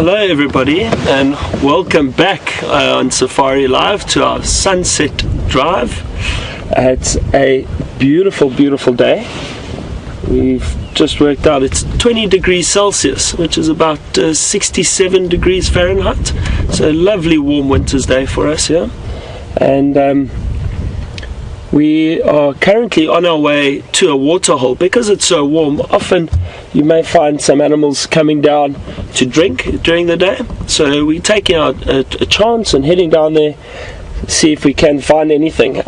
Hello everybody, and welcome back on Safari Live to our sunset drive. It's a beautiful day. We've just worked out it's 20 degrees Celsius, which is about 67 degrees Fahrenheit, so a lovely warm winter's day for us here. And we are currently on our way to a waterhole. Because it's so warm, often you may find some animals coming down to drink during the day, so we're taking out a chance and heading down there, see if we can find anything.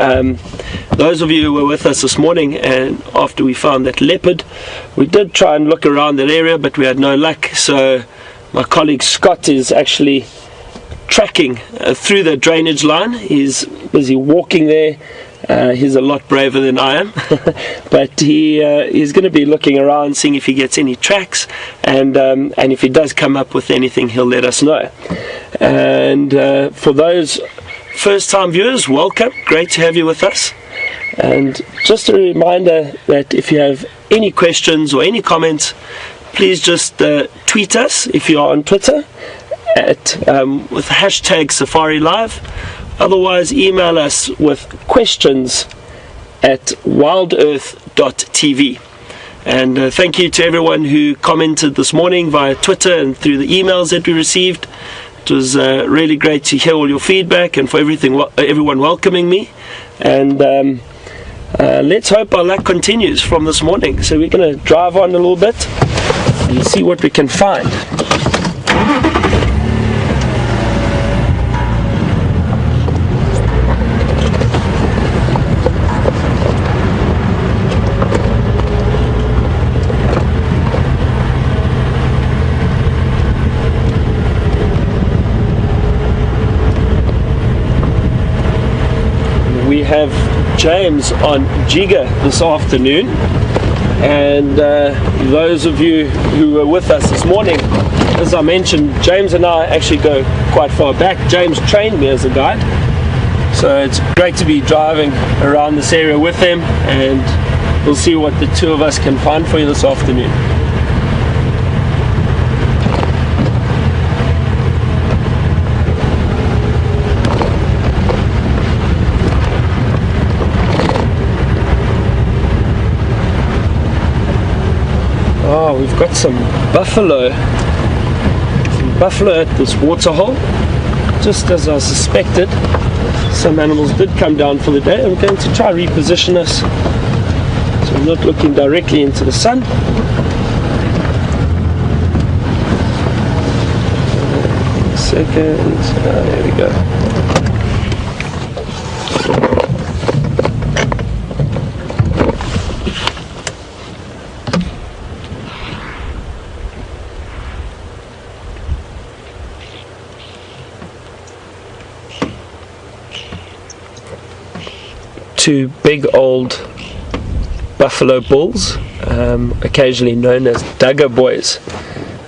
Those of you who were with us this morning, and after we found that leopard, we did try and look around that area, but we had no luck. So my colleague Scott is actually tracking through the drainage line. He's busy walking there. He's a lot braver than I am, but he's going to be looking around, seeing if he gets any tracks, and if he does come up with anything, he'll let us know. And for those first-time viewers, welcome. Great to have you with us. And just a reminder that if you have any questions or any comments, please just tweet us if you are on Twitter at with the hashtag Safari Live. Otherwise, email us with questions at WildEarthTV. And thank you to everyone who commented this morning via Twitter and through the emails that we received. It was really great to hear all your feedback, and for everyone welcoming me. And let's hope our luck continues from this morning. So we're going to drive on a little bit and see what we can find. We have James on Djuma this afternoon, and those of you who were with us this morning, as I mentioned, James and I actually go quite far back. James trained me as a guide, so it's great to be driving around this area with him, and we'll see what the two of us can find for you this afternoon. Oh, we've got some buffalo at this waterhole, just as I suspected. Some animals did come down for the day. I'm going to try reposition us so I'm not looking directly into the sun. There we go. Two big old buffalo bulls, occasionally known as Dugger boys.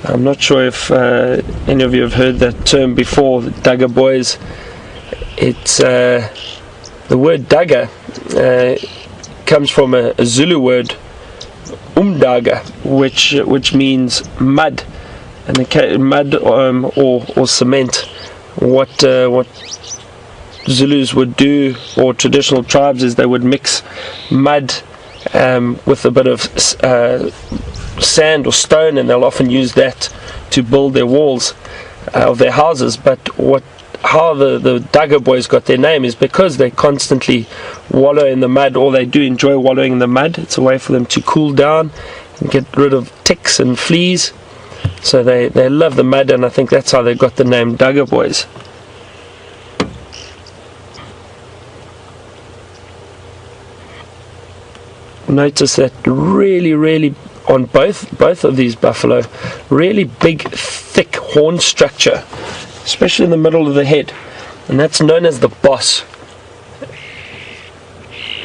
I'm not sure if any of you have heard that term before, Dugger boys. It's the word Dugger comes from a Zulu word, umdaga, which means mud, and mud or cement. What Zulus would do, or traditional tribes, is they would mix mud with a bit of sand or stone, and they'll often use that to build their walls of their houses. But how the Dugger boys got their name is because they constantly wallow in the mud, or they do enjoy wallowing in the mud. It's a way for them to cool down and get rid of ticks and fleas. So they love the mud, and I think that's how they got the name Dugger boys. Notice that really on both of these buffalo, really big thick horn structure, especially in the middle of the head, and that's known as the boss.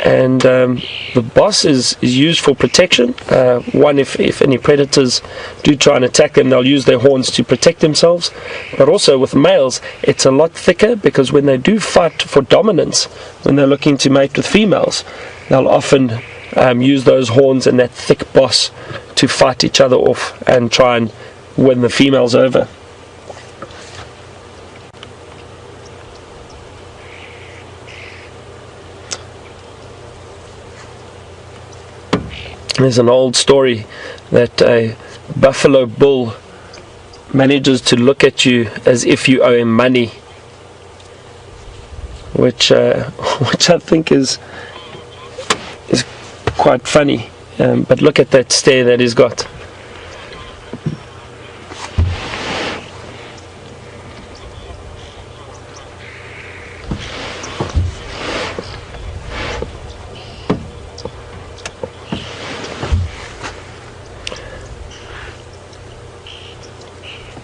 And the boss is used for protection. One, if any predators do try and attack them, they'll use their horns to protect themselves. But also with males, it's a lot thicker, because when they do fight for dominance, when they're looking to mate with females, they'll often use those horns and that thick boss to fight each other off and try and win the females over. There's an old story that a buffalo bull manages to look at you as if you owe him money, which I think is quite funny. But look at that stare that he's got.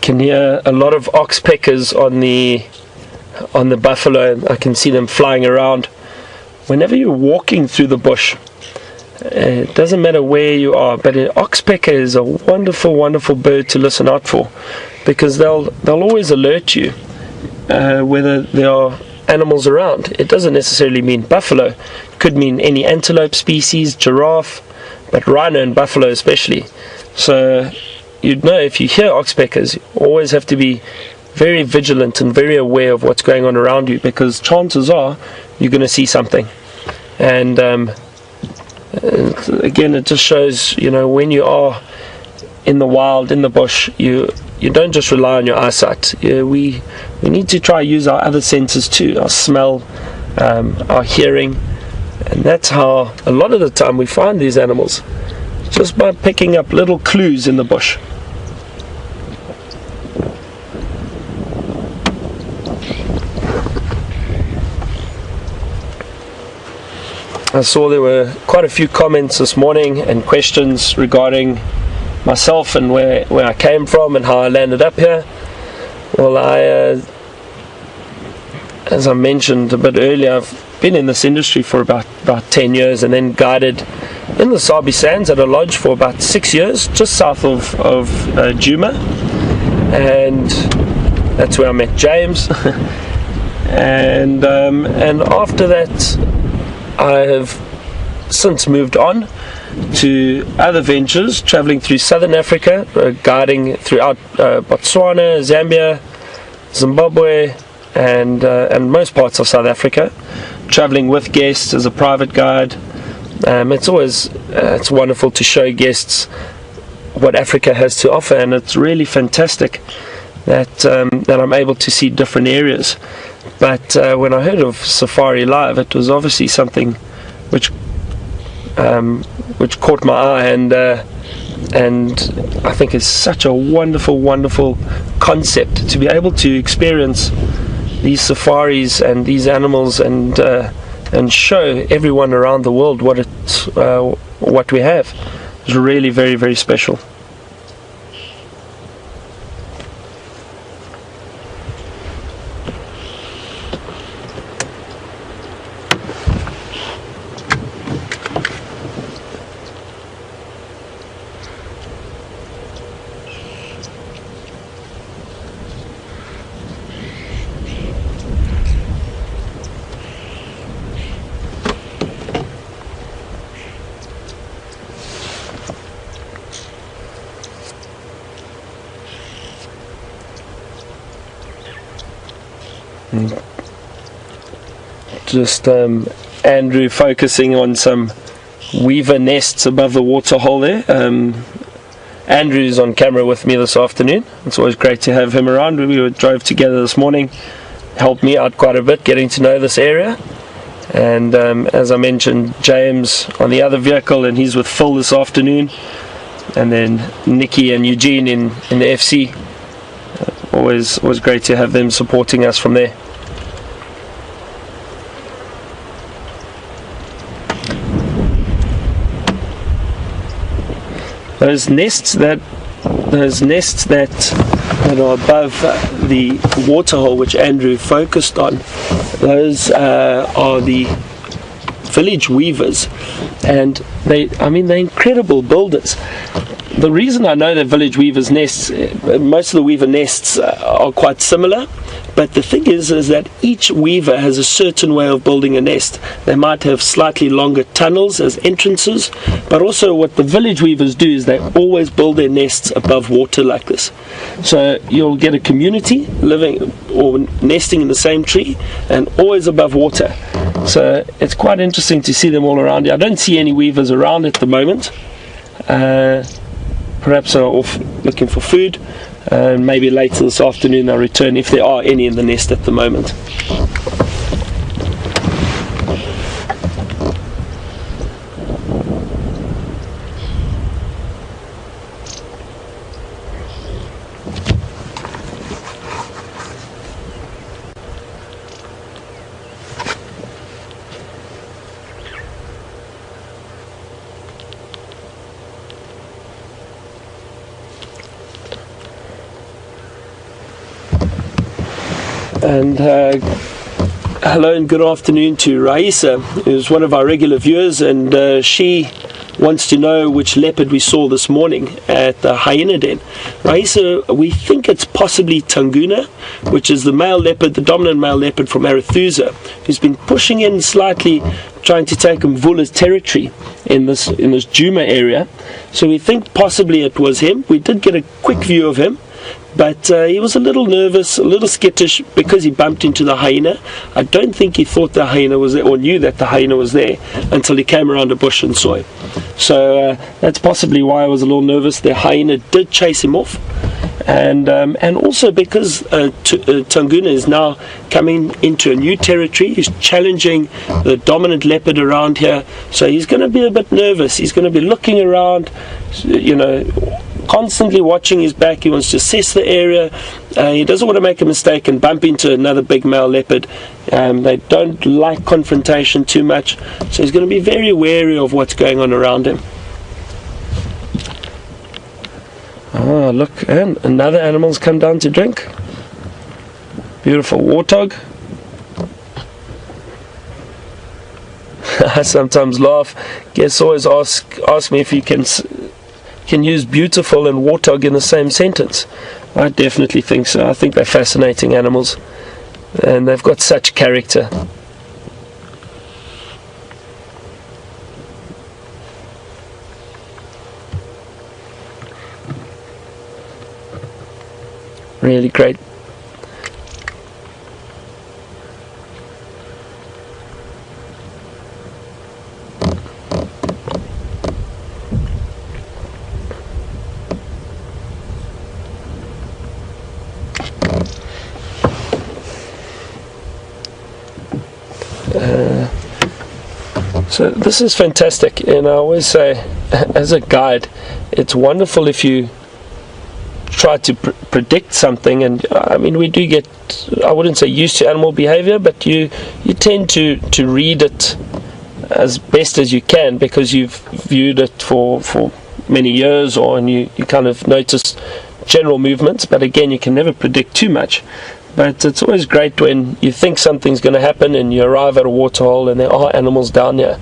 Can hear a lot of oxpeckers on the buffalo. I can see them flying around. Whenever you're walking through the bush, it doesn't matter where you are, but an oxpecker is a wonderful, wonderful bird to listen out for, because they'll always alert you whether there are animals around. It doesn't necessarily mean buffalo. It could mean any antelope species, giraffe, but rhino and buffalo especially. So you'd know if you hear oxpeckers, you always have to be very vigilant and very aware of what's going on around you, because chances are you're going to see something. And again, it just shows, when you are in the wild, in the bush, you don't just rely on your eyesight. We need to try use our other senses too, our smell, our hearing, and that's how a lot of the time we find these animals, just by picking up little clues in the bush. I saw there were quite a few comments this morning and questions regarding myself and where I came from and how I landed up here. Well, as I mentioned a bit earlier, I've been in this industry for about 10 years, and then guided in the Sabi Sands at a lodge for about 6 years, just south of Djuma, and that's where I met James. and after that, I have since moved on to other ventures, traveling through southern Africa, guiding throughout Botswana, Zambia, Zimbabwe, and most parts of South Africa, traveling with guests as a private guide. It's wonderful to show guests what Africa has to offer, and it's really fantastic that I'm able to see different areas. But when I heard of Safari Live, it was obviously something which caught my eye, and I think it's such a wonderful, wonderful concept to be able to experience these safaris and these animals, and show everyone around the world what we have. It's really very, very special. Just Andrew focusing on some weaver nests above the waterhole there. Andrew's on camera with me this afternoon. It's always great to have him around. We drove together this morning, helped me out quite a bit getting to know this area. And as I mentioned, James on the other vehicle, and he's with Phil this afternoon. And then Nikki and Eugene in the FC. Always great to have them supporting us from there. Those nests that are above the waterhole, which Andrew focused on, those are the village weavers, and they're incredible builders. The reason I know they're village weavers' nests, most of the weaver nests are quite similar, but the thing is that each weaver has a certain way of building a nest. They might have slightly longer tunnels as entrances, but also what the village weavers do is they always build their nests above water like this. So you'll get a community living or nesting in the same tree and always above water. So it's quite interesting to see them all around here. I don't see any weavers around at the moment, perhaps are off looking for food. Maybe later this afternoon they'll return, if there are any in the nest at the moment. And hello and good afternoon to Raisa, who's one of our regular viewers, and she wants to know which leopard we saw this morning at the hyena den. Raisa, we think it's possibly Tanguna, which is the male leopard, the dominant male leopard from Arethusa, who's been pushing in slightly, trying to take Mvula's territory in this Djuma area. So we think possibly it was him. We did get a quick view of him, but he was a little nervous, a little skittish because he bumped into the hyena. I don't think he thought the hyena was there or knew that the hyena was there until he came around a bush and saw him. So that's possibly why I was a little nervous. The hyena did chase him off, and also because Tanguna is now coming into a new territory. He's challenging the dominant leopard around here, so he's going to be a bit nervous. He's going to be looking around, constantly watching his back. He wants to assess the area. He doesn't want to make a mistake and bump into another big male leopard. They don't like confrontation too much, so he's going to be very wary of what's going on around him. Oh, look, and another animal's come down to drink. Beautiful warthog. I sometimes laugh. Guests always ask me if you can use beautiful and warthog in the same sentence. I definitely think so. I think they're fascinating animals, and they've got such character. Really great. So this is fantastic, and I always say, as a guide, it's wonderful if you try to predict something. And I mean, we do get, I wouldn't say used to animal behavior, but you tend to read it as best as you can, because you've viewed it for many years, and you kind of notice general movements. But again, you can never predict too much. But it's always great when you think something's going to happen and you arrive at a waterhole and there are animals down here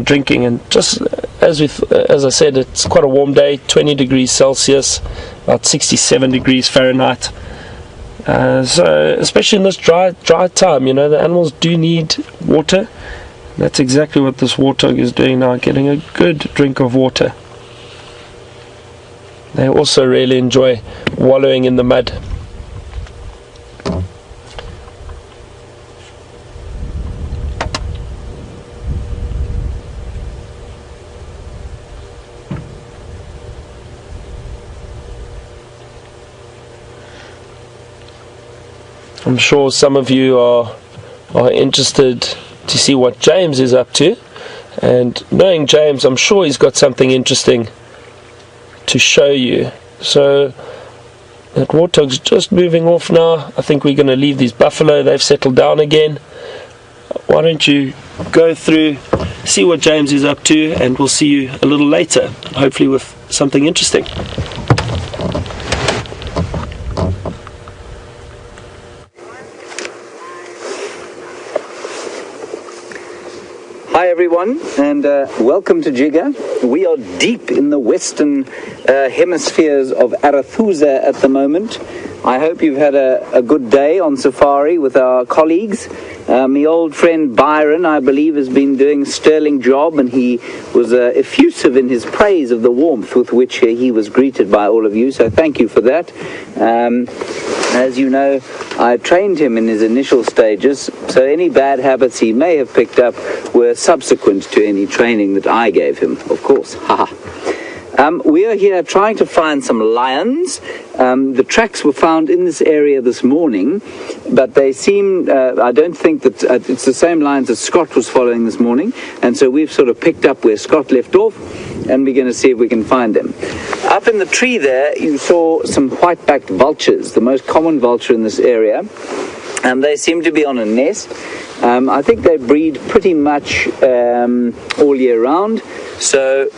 drinking. And just as I said, it's quite a warm day, 20 degrees Celsius, about 67 degrees Fahrenheit. So especially in this dry time, the animals do need water. That's exactly what this warthog is doing now, getting a good drink of water. They also really enjoy wallowing in the mud. I'm sure some of you are interested to see what James is up to, and knowing James, I'm sure he's got something interesting to show you. So that warthog's just moving off now. I think we're going to leave these buffalo. They've settled down again. Why don't you go through, see what James is up to, and we'll see you a little later, hopefully with something interesting. Hi everyone, and welcome to Jiga. We are deep in the western hemispheres of Arethusa at the moment. I hope you've had a good day on safari with our colleagues. My old friend Byron, I believe, has been doing a sterling job, and he was effusive in his praise of the warmth with which he was greeted by all of you, so thank you for that. As you know, I trained him in his initial stages, so any bad habits he may have picked up were subsequent to any training that I gave him, of course. Haha. We are here trying to find some lions. The tracks were found in this area this morning, but they seem, I don't think that it's the same lions that Scott was following this morning, and so we've sort of picked up where Scott left off, and we're going to see if we can find them. Up in the tree there, you saw some white-backed vultures, the most common vulture in this area, and they seem to be on a nest. I think they breed pretty much all year round, so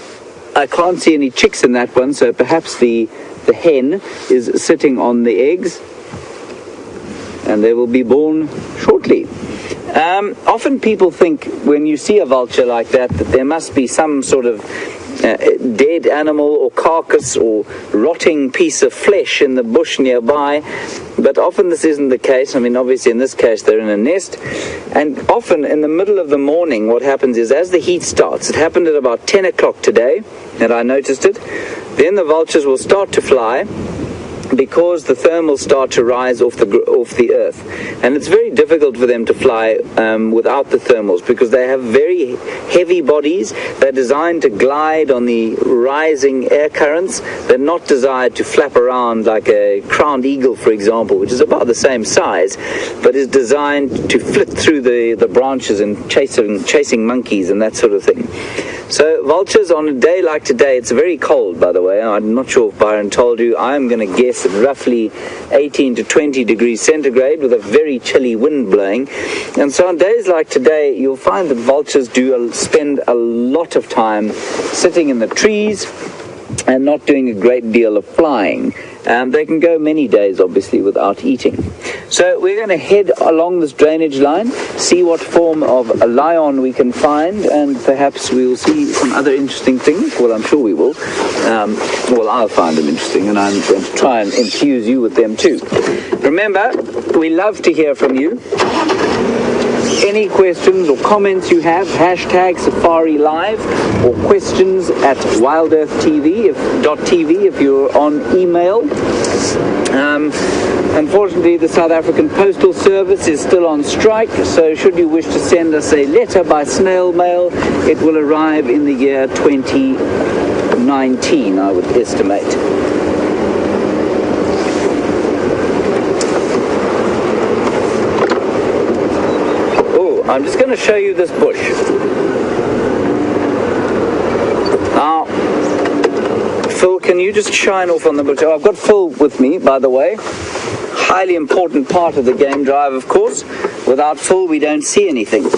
I can't see any chicks in that one, so perhaps the hen is sitting on the eggs, and they will be born shortly. Often people think when you see a vulture like that there must be some sort of dead animal or carcass or rotting piece of flesh in the bush nearby, but often this isn't the case. I mean, obviously in this case they're in a nest, and often in the middle of the morning what happens is, as the heat starts, it happened at about 10 o'clock today that I noticed it, then the vultures will start to fly because the thermals start to rise off the earth, and it's very difficult for them to fly without the thermals, because they have very heavy bodies. They're designed to glide on the rising air currents. They're not designed to flap around like a crowned eagle, for example, which is about the same size, but is designed to flit through the branches and chasing monkeys and that sort of thing. So vultures on a day like today, it's very cold, by the way. I'm not sure if Byron told you. I'm going to guess at roughly 18 to 20 degrees centigrade with a very chilly wind blowing. And so on days like today, you'll find that vultures do spend a lot of time sitting in the trees and not doing a great deal of flying. They can go many days, obviously, without eating. So we're going to head along this drainage line, see what form of a lion we can find, and perhaps we'll see some other interesting things. Well, I'm sure we will. Well, I'll find them interesting, and I'm going to try and infuse you with them too. Remember, we love to hear from you. Any questions or comments you have, hashtag Safari Live, or questions at WildEarthTV if you're on email. Unfortunately, the South African Postal Service is still on strike, so should you wish to send us a letter by snail mail, it will arrive in the year 2019, I would estimate. I'm just going to show you this bush. Now, Phil, can you just shine off on the bush? Oh, I've got Phil with me, by the way. Highly important part of the game drive, of course. Without Phil, we don't see anything.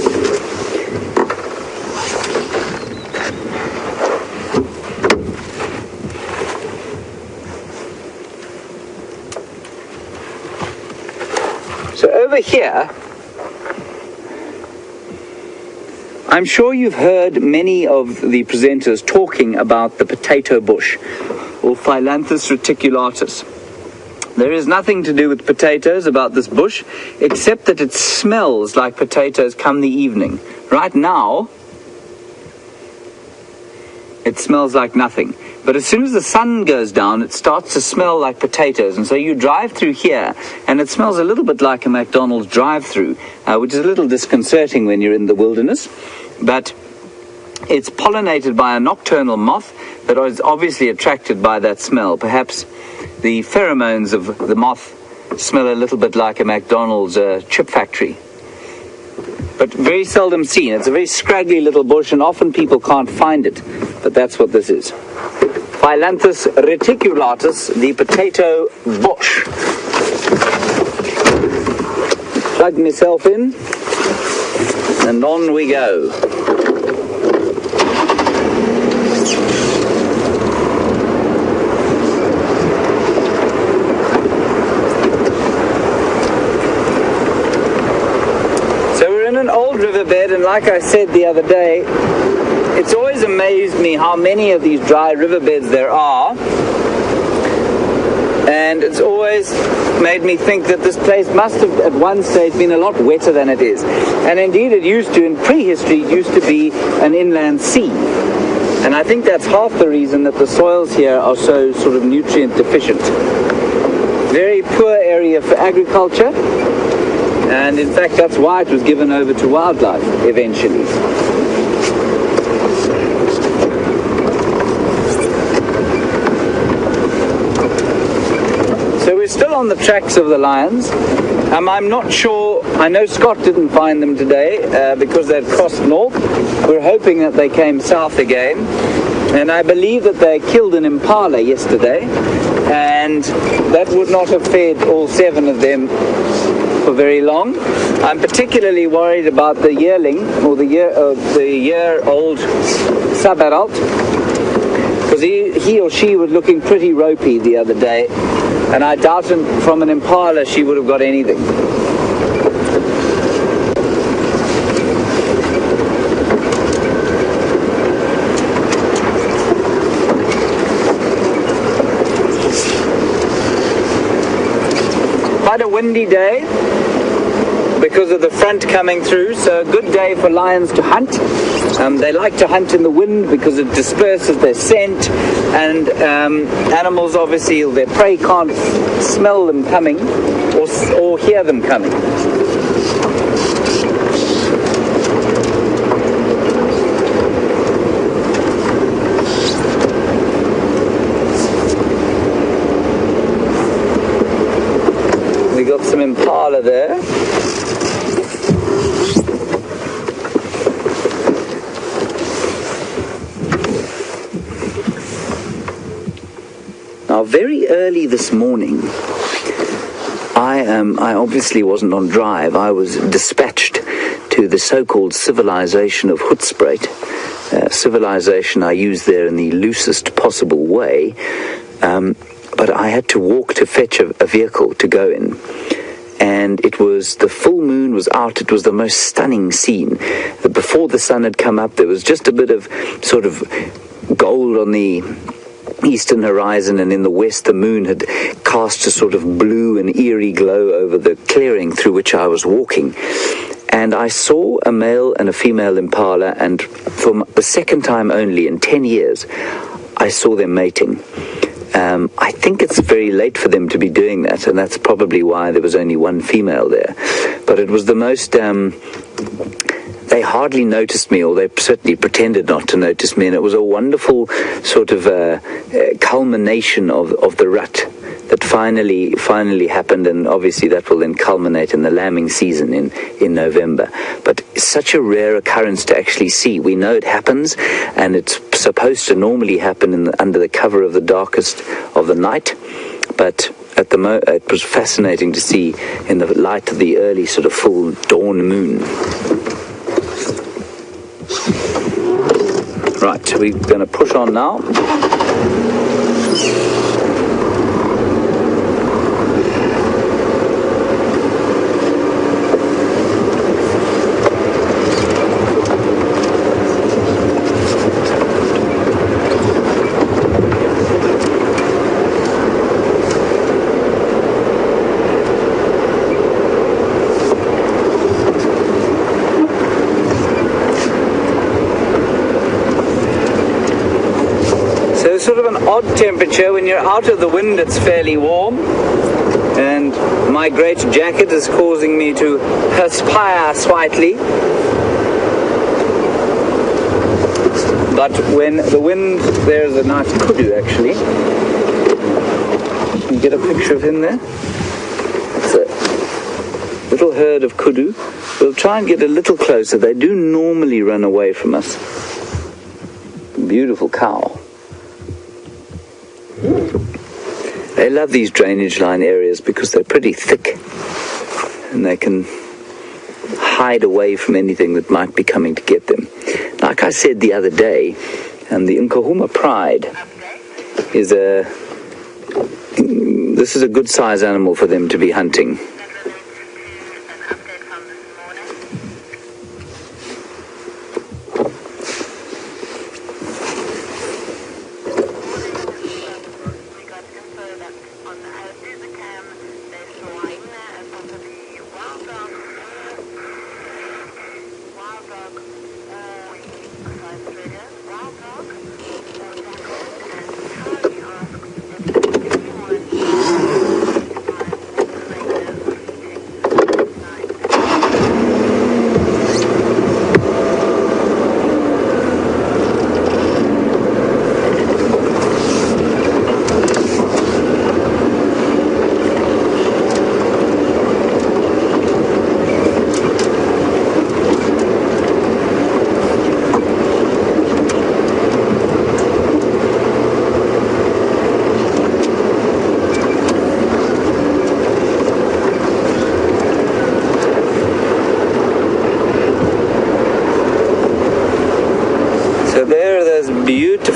So over here, I'm sure you've heard many of the presenters talking about the potato bush, or Phyllanthus reticulatus. There is nothing to do with potatoes about this bush, except that it smells like potatoes come the evening. Right now, it smells like nothing. But as soon as the sun goes down, it starts to smell like potatoes. And so you drive through here, and it smells a little bit like a McDonald's drive-through, which is a little disconcerting when you're in the wilderness. But it's pollinated by a nocturnal moth that is obviously attracted by that smell. Perhaps the pheromones of the moth smell a little bit like a McDonald's chip factory. But very seldom seen. It's a very scraggly little bush, and often people can't find it. But that's what this is. Phyllanthus reticulatus, the potato bush. Plug myself in, and on we go. So we're in an old riverbed, and like I said the other day, it's always amazed me how many of these dry riverbeds there are, and it's always made me think that this place must have at one stage been a lot wetter than it is. And indeed it used to, in prehistory, it used to be an inland sea. And I think that's half the reason that the soils here are so sort of nutrient deficient. Very poor area for agriculture, and in fact that's why it was given over to wildlife eventually. on the tracks of the lions. I'm not sure, I know Scott didn't find them today because they'd crossed north. We're hoping that they came south again. And I believe that they killed an impala yesterday, and that would not have fed all 7 of them for very long. I'm particularly worried about the yearling, or the year-old sub-adult, because he or she was looking pretty ropey the other day, and I doubt from an impala she would have got anything. Quite a windy day because of the front coming through, so a good day for lions to hunt. They like to hunt in the wind because it disperses their scent, and animals, obviously, their prey can't smell them coming or hear them coming. We got some impala there. Now, very early this morning, I obviously wasn't on drive. I was dispatched to the so-called civilization of Hoedspruit. Civilization I use there in the loosest possible way. But I had to walk to fetch a vehicle to go in. And the full moon was out. It was the most stunning scene. Before the sun had come up, there was just a bit of sort of gold on the eastern horizon, and in the west the moon had cast a sort of blue and eerie glow over the clearing through which I was walking. And I saw a male and a female impala, and for the second time only in 10 years, I saw them mating. I think it's very late for them to be doing that, and that's probably why there was only one female there. But it was the most... they hardly noticed me, or they certainly pretended not to notice me, and it was a wonderful sort of culmination of the rut that finally happened, and obviously that will then culminate in the lambing season in November. But it's such a rare occurrence to actually see. We know it happens, and it's supposed to normally happen under the cover of the darkest of the night, but it was fascinating to see in the light of the early sort of full dawn moon. Right, we're going to push on now. Sort of an odd temperature. When you're out of the wind, it's fairly warm, and my great jacket is causing me to perspire slightly. But when the wind, there's a nice kudu actually. You can get a picture of him there. It's a little herd of kudu. We'll try and get a little closer. They do normally run away from us. Beautiful cow. They love these drainage line areas because they're pretty thick, and they can hide away from anything that might be coming to get them. Like I said the other day, the Nkahuma Pride is this is a good size animal for them to be hunting.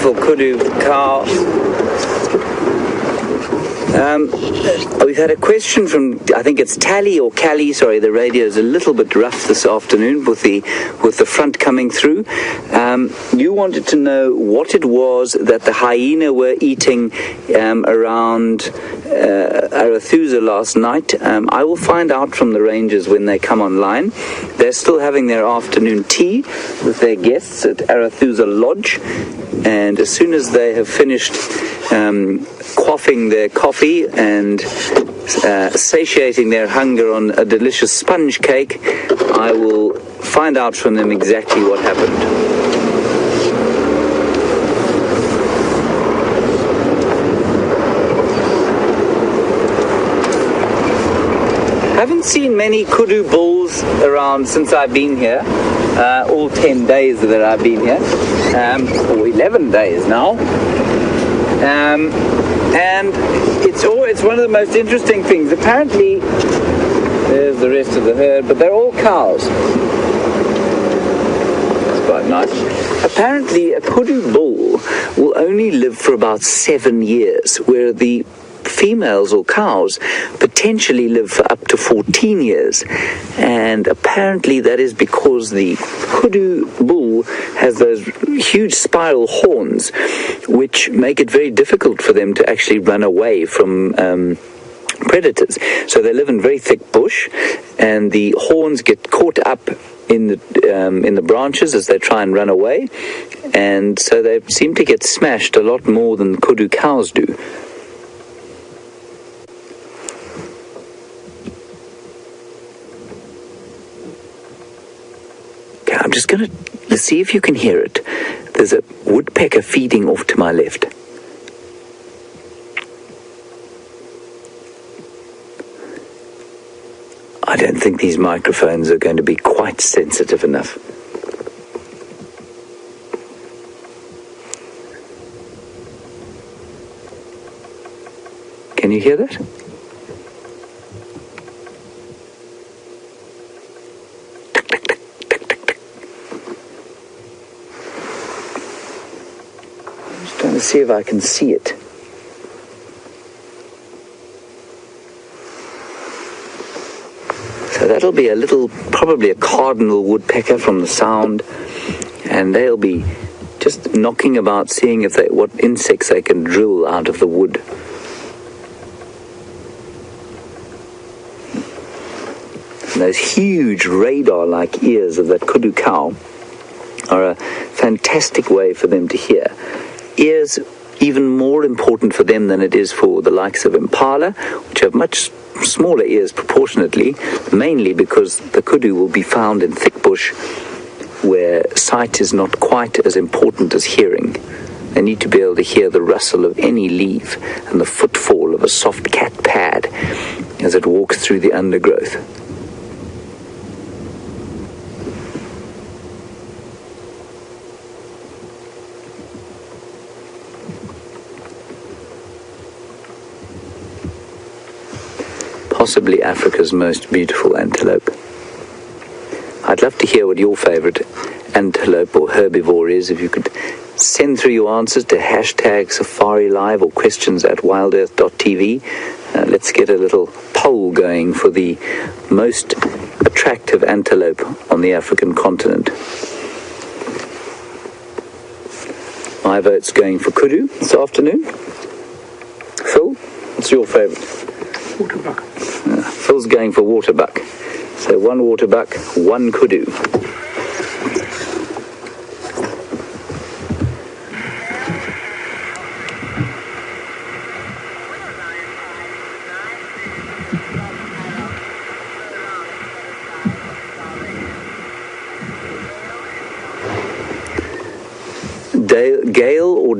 beautiful kudu cow. We've had a question from, I think it's Tally or Callie, sorry, the radio is a little bit rough this afternoon with the front coming through. You wanted to know what it was that the hyena were eating around Arathusa last night. I will find out from the rangers when they come online. They're still having their afternoon tea with their guests at Arathusa Lodge, and as soon as they have finished quaffing their coffee and satiating their hunger on a delicious sponge cake, I will find out from them exactly what happened. Haven't seen many kudu bulls around since I've been here, all 10 days that I've been here, or 11 days now. And it's one of the most interesting things. Apparently, there's the rest of the herd, but they're all cows. That's quite nice. Apparently, a kudu bull will only live for about 7 years, where the females or cows potentially live for up to 14 years, and apparently that is because the kudu bull has those huge spiral horns which make it very difficult for them to actually run away from predators. So they live in very thick bush, and the horns get caught up in the branches as they try and run away, and so they seem to get smashed a lot more than kudu cows do. I'm just going to see if you can hear it. There's a woodpecker feeding off to my left. I don't think these microphones are going to be quite sensitive enough. Can you hear that? Trying to see if I can see it. So that'll be probably a cardinal woodpecker from the sound, and they'll be just knocking about, seeing what insects they can drill out of the wood. And those huge radar-like ears of that kudu cow are a fantastic way for them to hear. Ears even more important for them than it is for the likes of impala, which have much smaller ears proportionately, mainly because the kudu will be found in thick bush where sight is not quite as important as hearing. They need to be able to hear the rustle of any leaf and the footfall of a soft cat pad as it walks through the undergrowth. Possibly Africa's most beautiful antelope. I'd love to hear what your favorite antelope or herbivore is. If you could send through your answers to hashtag Safari Live or questions at WildEarthTV. Let's get a little poll going for the most attractive antelope on the African continent. My vote's going for kudu this afternoon. Phil, what's your favorite? Waterbuck. Phil's going for waterbuck. So one waterbuck, one kudu.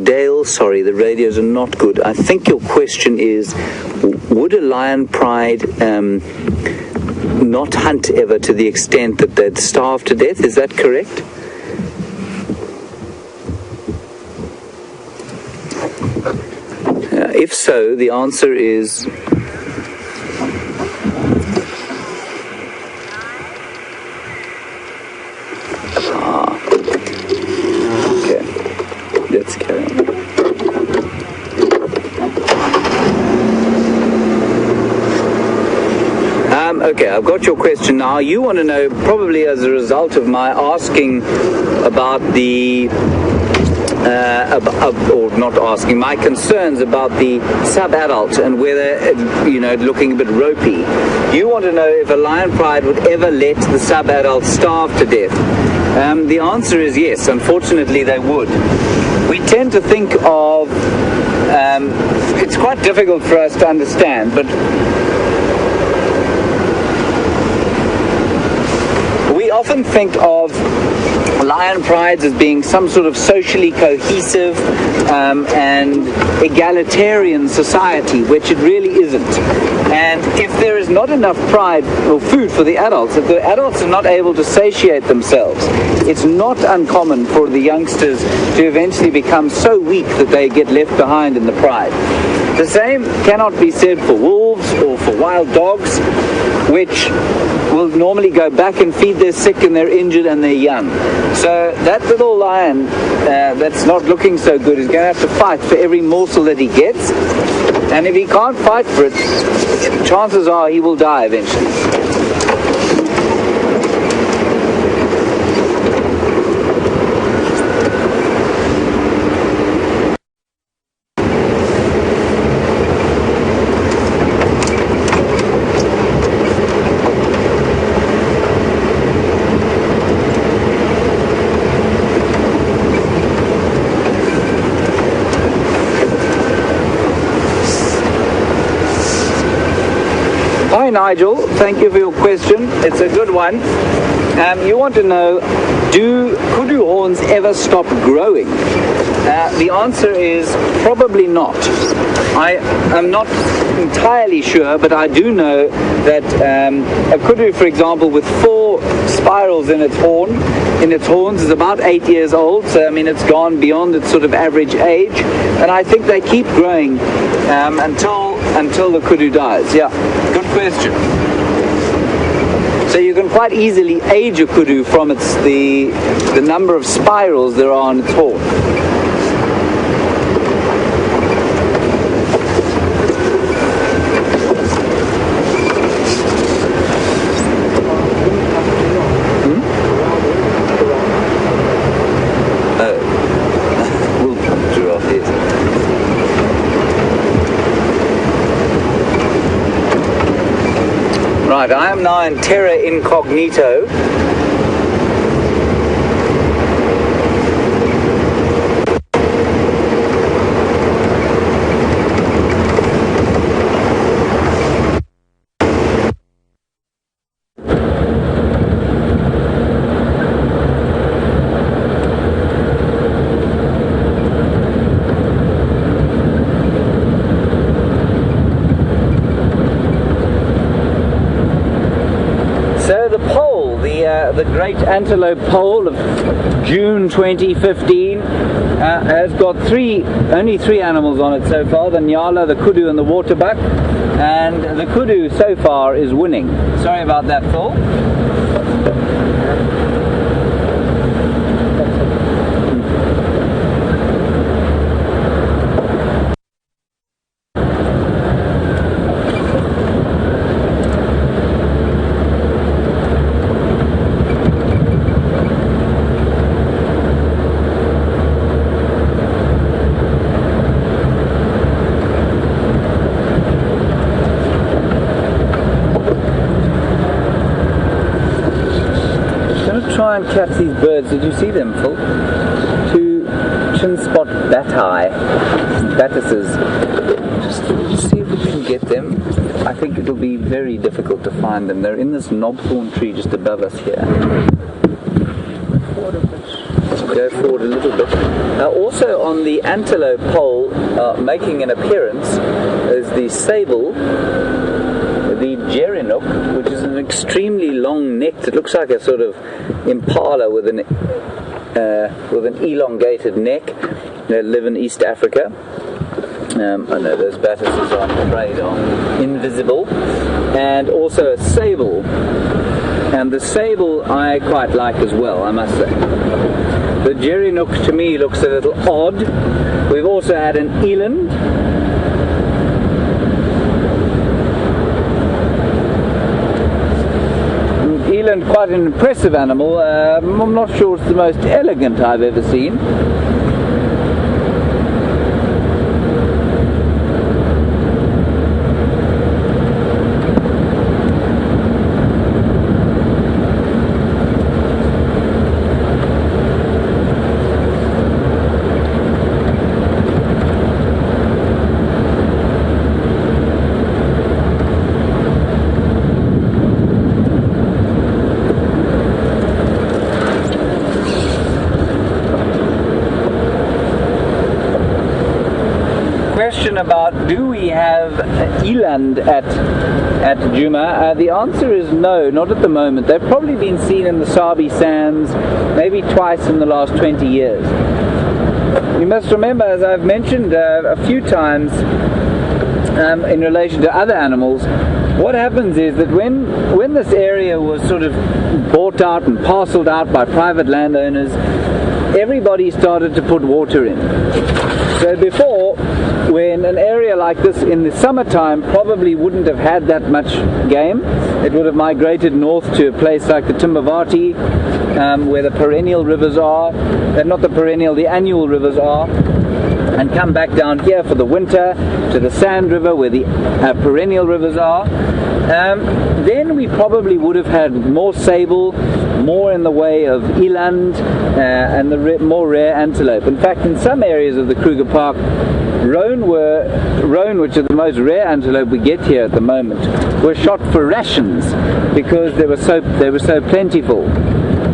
Dale, sorry, the radios are not good. I think your question is, would a lion pride not hunt ever to the extent that they'd starve to death? Is that correct? If so, the answer is... Okay, let's carry on. I've got your question now. You want to know, probably as a result of my asking about the or not asking, my concerns about the sub-adult and whether, looking a bit ropey. You want to know if a lion pride would ever let the sub-adult starve to death. The answer is yes. Unfortunately, they would. We tend to think of, it's quite difficult for us to understand, but we often think of lion prides as being some sort of socially cohesive and egalitarian society, which it really isn't. And if there is not enough pride or food for the adults, if the adults are not able to satiate themselves, it's not uncommon for the youngsters to eventually become so weak that they get left behind in the pride. The same cannot be said for wolves or for wild dogs, which will normally go back and feed their sick and their injured and their young. So that little lion that's not looking so good is going to have to fight for every morsel that he gets, and if he can't fight for it, chances are he will die eventually. Hi Nigel, thank you for your question. It's a good one. You want to know, do kudu horns ever stop growing? The answer is probably not. I am not entirely sure, but I do know that a kudu, for example, with 4 spirals in its horns is about 8 years old, so I mean it's gone beyond its sort of average age, and I think they keep growing until the kudu dies. Yeah, good question. So you can quite easily age a kudu from the number of spirals there are on its horn. Right, I am now in terra incognito. The great antelope poll of June 2015 has got only three animals on it so far: the nyala, the kudu and the waterbuck, and the kudu so far is winning. Sorry about that, Phil. Try and catch these birds. Did you see them, Phil? 2 chin spot batises. Just see if we can get them. I think it'll be very difficult to find them. They're in this knobthorn tree just above us here. Go forward a little bit. Also on the antelope pole, making an appearance, is the sable, the Gerinook, which is an extremely long neck that looks like a sort of impala with an elongated neck. They live in East Africa. I know those batises, I'm afraid, are invisible. And also a sable. And the sable I quite like as well, I must say. The Gerinook to me looks a little odd. We've also had an eland. and quite an impressive animal. I'm not sure it's the most elegant I've ever seen. About do we have eland at Djuma? The answer is no, not at the moment. They've probably been seen in the Sabi sands maybe twice in the last 20 years. You must remember, as I've mentioned a few times in relation to other animals, what happens is that when this area was sort of bought out and parceled out by private landowners, everybody started to put water in. So before, when an area like this in the summertime probably wouldn't have had that much game, it would have migrated north to a place like the Timbavati, where the perennial rivers are, not the perennial, the annual rivers are, and come back down here for the winter to the Sand River where the perennial rivers are. Then we probably would have had more sable, more in the way of eland, and the more rare antelope. In fact, in some areas of the Kruger Park, roan, which are the most rare antelope we get here at the moment, were shot for rations because they were so plentiful.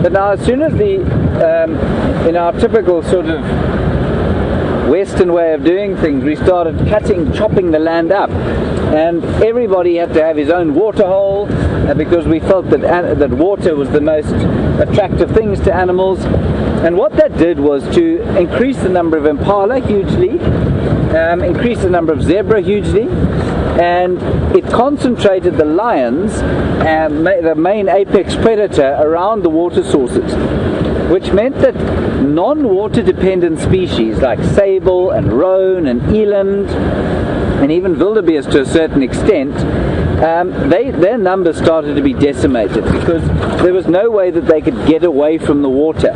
But now, as soon as in our typical sort of Western way of doing things, we started chopping the land up, and everybody had to have his own water hole because we felt that water was the most attractive things to animals. And what that did was to increase the number of impala hugely, increase the number of zebra hugely, and it concentrated the lions, the main apex predator, around the water sources, which meant that non-water dependent species like sable and roan and eland and even wildebeest to a certain extent, their numbers started to be decimated because there was no way that they could get away from the water.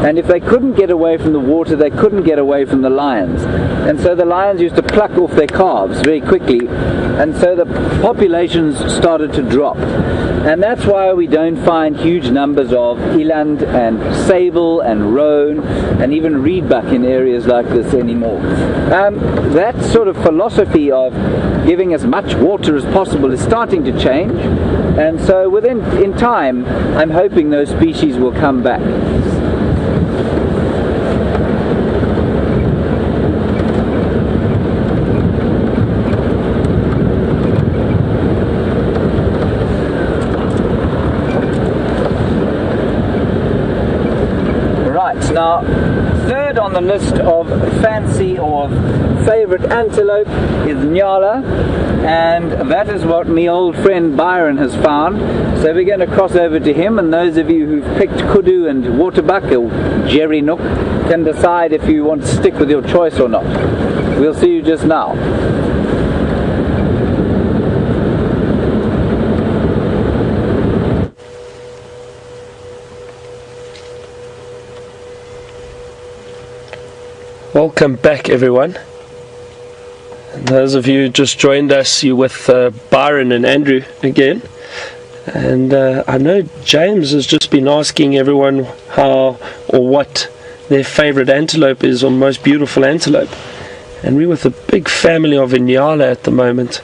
And if they couldn't get away from the water, they couldn't get away from the lions. And so the lions used to pluck off their calves very quickly, and so the populations started to drop. And that's why we don't find huge numbers of eland and sable and roan and even reedbuck in areas like this anymore. That sort of philosophy of giving as much water as possible is starting to change, and so in time I'm hoping those species will come back. Now, third on the list of fancy or favorite antelope is Nyala, and that is what my old friend Byron has found. So we're going to cross over to him, and those of you who've picked kudu and waterbuck or jerry nook can decide if you want to stick with your choice or not. We'll see you just now. Welcome back, everyone. And those of you who just joined us, you're with Byron and Andrew again. And I know James has just been asking everyone how or what their favorite antelope is, or most beautiful antelope. And we're with a big family of Inyala at the moment.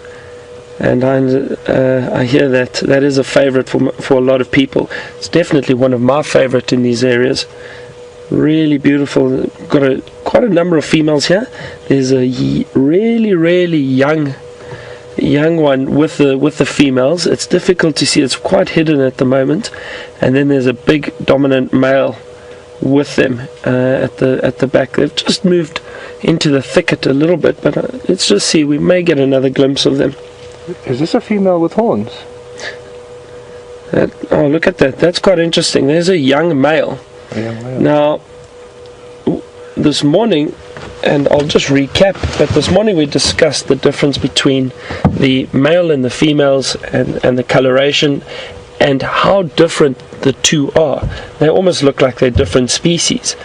And I hear that is a favorite for a lot of people. It's definitely one of my favorite in these areas. Really beautiful. Got quite a number of females here. There's a really young one with the females. It's difficult to see. It's quite hidden at the moment. And then there's a big dominant male with them at the back. They've just moved into the thicket a little bit, but let's just see. We may get another glimpse of them. Is this a female with horns? Oh, look at that. That's quite interesting. There's a young male. Now, this morning, and I'll just recap, but this morning we discussed the difference between the male and the females and the coloration and how different the two are. They almost look like they're different species.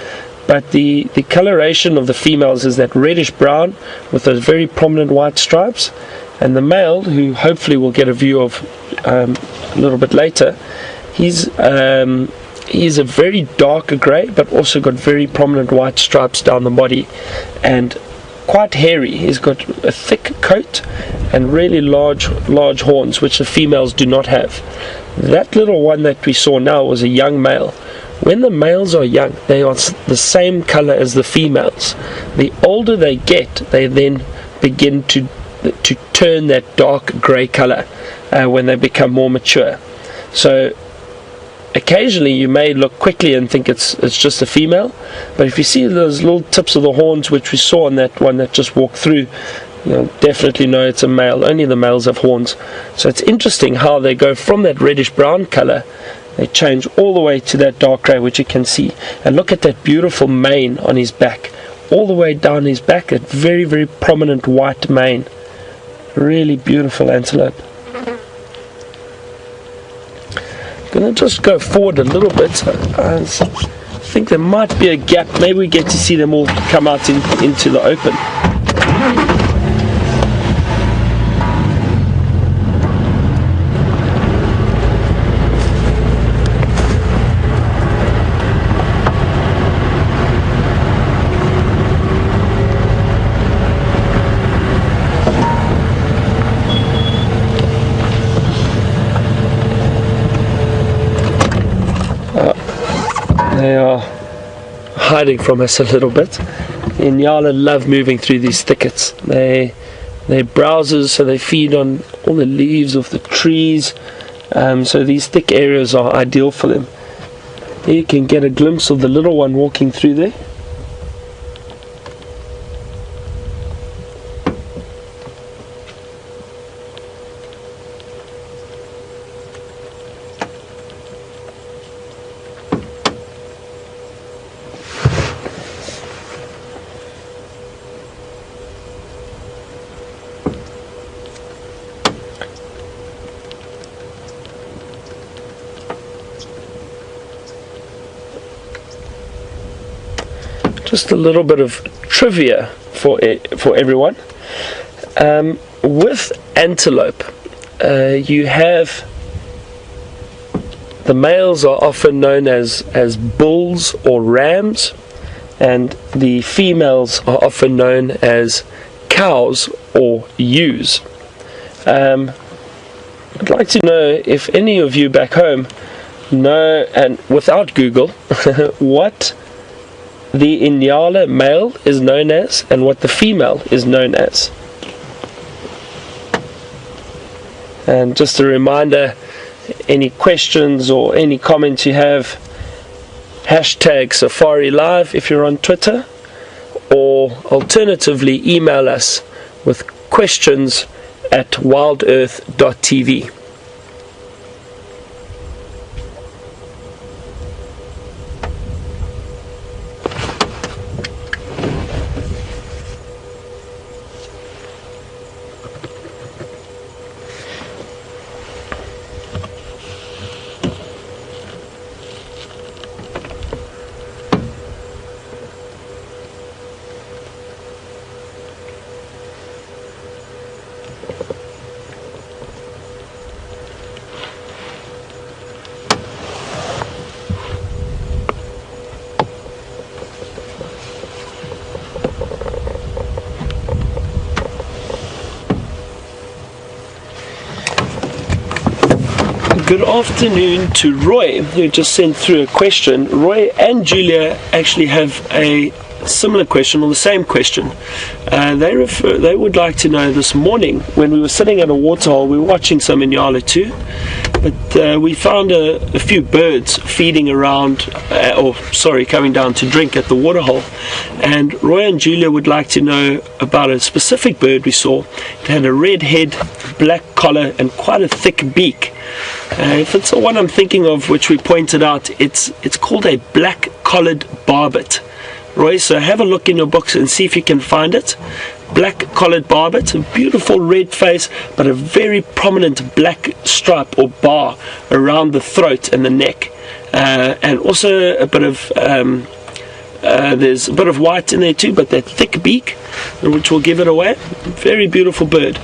But the coloration of the females is that reddish brown with those very prominent white stripes, and the male, who hopefully we'll get a view of a little bit later, he's a very dark grey, but also got very prominent white stripes down the body, and quite hairy. He's got a thick coat and really large horns, which the females do not have. That little one that we saw now was a young male. When the males are young, they are the same color as the females. The older they get, they then begin to turn that dark grey color when they become more mature. So occasionally you may look quickly and think it's just a female, but if you see those little tips of the horns which we saw on that one that just walked through, you'll definitely know it's a male. Only the males have horns. So it's interesting how they go from that reddish brown color, they change all the way to that dark grey, which you can see. And look at that beautiful mane on his back, all the way down his back, a very, very prominent white mane. Really beautiful antelope. I'm going to just go forward a little bit. I think there might be a gap. Maybe we get to see them all come out into the open. They are hiding from us a little bit. The Inyala love moving through these thickets. They're browsers, so they feed on all the leaves of the trees. So these thick areas are ideal for them. There you can get a glimpse of the little one walking through there. Just a little bit of trivia for everyone. With antelope, you have the males are often known as bulls or rams, and the females are often known as cows or ewes. I'd like to know if any of you back home know, and without Google, what the Inyala male is known as and what the female is known as. And just a reminder, any questions or any comments you have, hashtag Safari Live if you're on Twitter, or alternatively email us with questions at WildEarthTV. Good afternoon to Roy, who just sent through a question. Roy and Julia actually have a similar question, or the same question. They would like to know, this morning when we were sitting at a waterhole, we were watching some Inyala too, but we found a few birds feeding around, coming down to drink at the waterhole. And Roy and Julia would like to know about a specific bird we saw. It had a red head, black collar, and quite a thick beak. If it's the one I'm thinking of, which we pointed out, it's called a black-collared barbet. Roy, so have a look in your books and see if you can find it. black collared barbet, a beautiful red face, but a very prominent black stripe or bar around the throat and the neck, and also a bit of there's a bit of white in there too, but that thick beak, which will give it away. Very beautiful bird,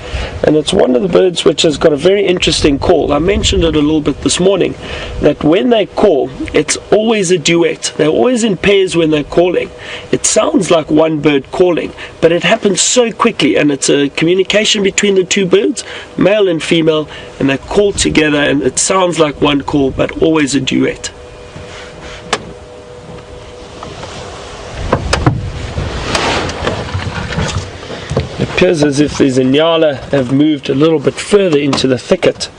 and it's one of the birds which has got a very interesting call. I mentioned it a little bit this morning, that when they call, it's always a duet. They're always in pairs when they're calling. It sounds like one bird calling, but it happens so quickly, and it's a communication between the two birds, male and female, and they call together, and it sounds like one call, but always a duet. It appears as if these Inyala have moved a little bit further into the thicket.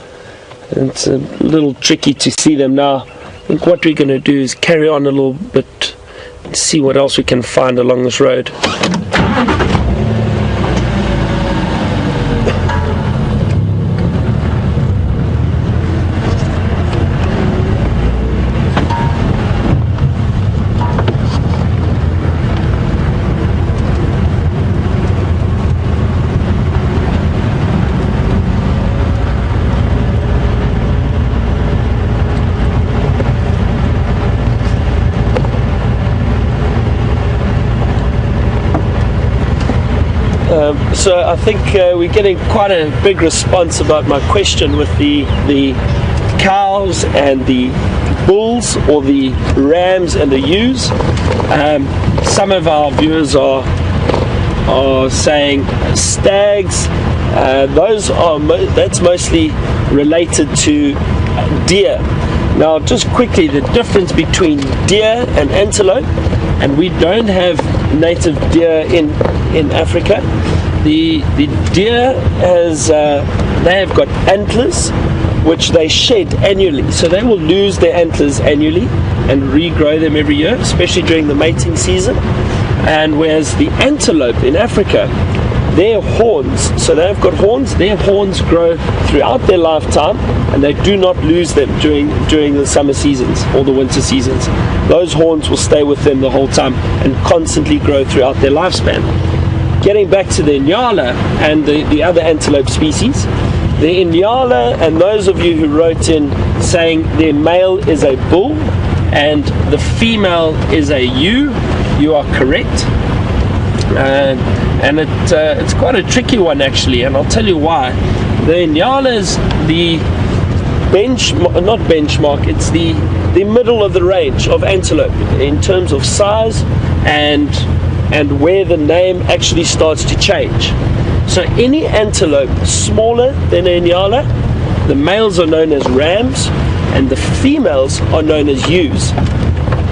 And it's a little tricky to see them now. I think what we're going to do is carry on a little bit and see what else we can find along this road. So I think we're getting quite a big response about my question with the cows and the bulls, or the rams and the ewes. Some of our viewers are saying stags. That's mostly related to deer. Now, just quickly, the difference between deer and antelope, and we don't have native deer in Africa. The deer they have got antlers which they shed annually, so they will lose their antlers annually and regrow them every year, especially during the mating season. And whereas the antelope in Africa, their horns, so they've got horns, their horns grow throughout their lifetime, and they do not lose them during the summer seasons or the winter seasons. Those horns will stay with them the whole time and constantly grow throughout their lifespan. Getting back to the Inyala and the other antelope species, the Inyala, and those of you who wrote in saying their male is a bull and the female is a ewe, you are correct. And it's quite a tricky one actually, and I'll tell you why. The Inyala is the not benchmark, it's the middle of the range of antelope in terms of size and where the name actually starts to change. So any antelope smaller than an Inyala, the males are known as rams and the females are known as ewes.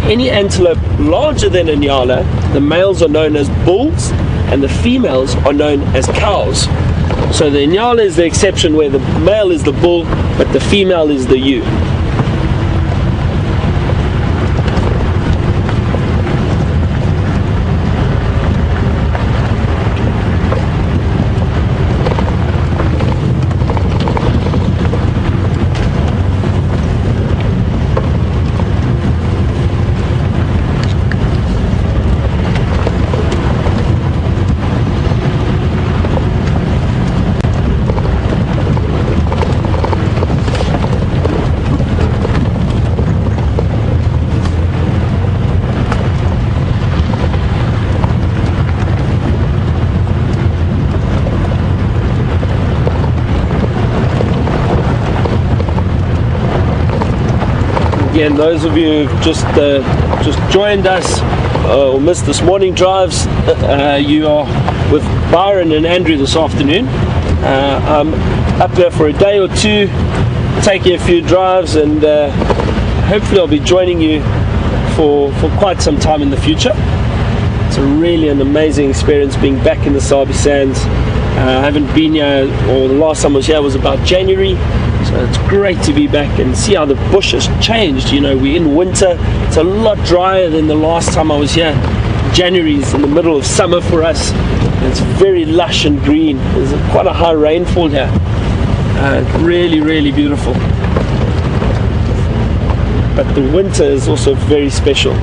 Any antelope larger than an Inyala, the males are known as bulls and the females are known as cows. So the Inyala is the exception, where the male is the bull but the female is the ewe. Again, those of you who've just joined us or missed this morning drives, you are with Byron and Andrew this afternoon. I'm up there for a day or two, taking a few drives, and hopefully I'll be joining you for quite some time in the future. It's really an amazing experience being back in the Sabi Sands. I haven't been here, or the last time I was here was about January. So it's great to be back and see how the bush has changed. You know, we're in winter, it's a lot drier than the last time I was here. January is in the middle of summer for us. It's very lush and green. There's quite a high rainfall here. Really, really beautiful. But the winter is also very special.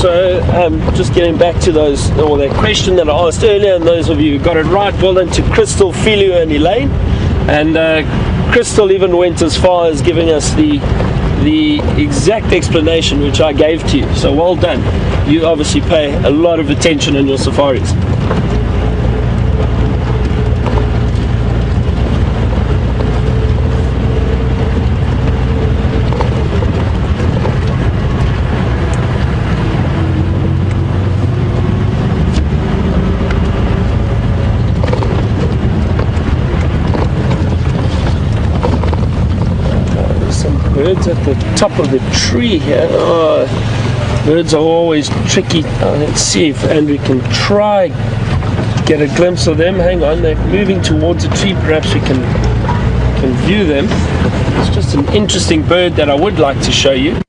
So just getting back to those, or that question that I asked earlier, and those of you who got it right, well done to Crystal, Philu and Elaine. And Crystal even went as far as giving us the exact explanation which I gave to you. So well done. You obviously pay a lot of attention in your safaris. Birds at the top of the tree here. Oh, birds are always tricky. Let's see if Andrew can try get a glimpse of them. Hang on, they're moving towards the tree. Perhaps we can view them. It's just an interesting bird that I would like to show you.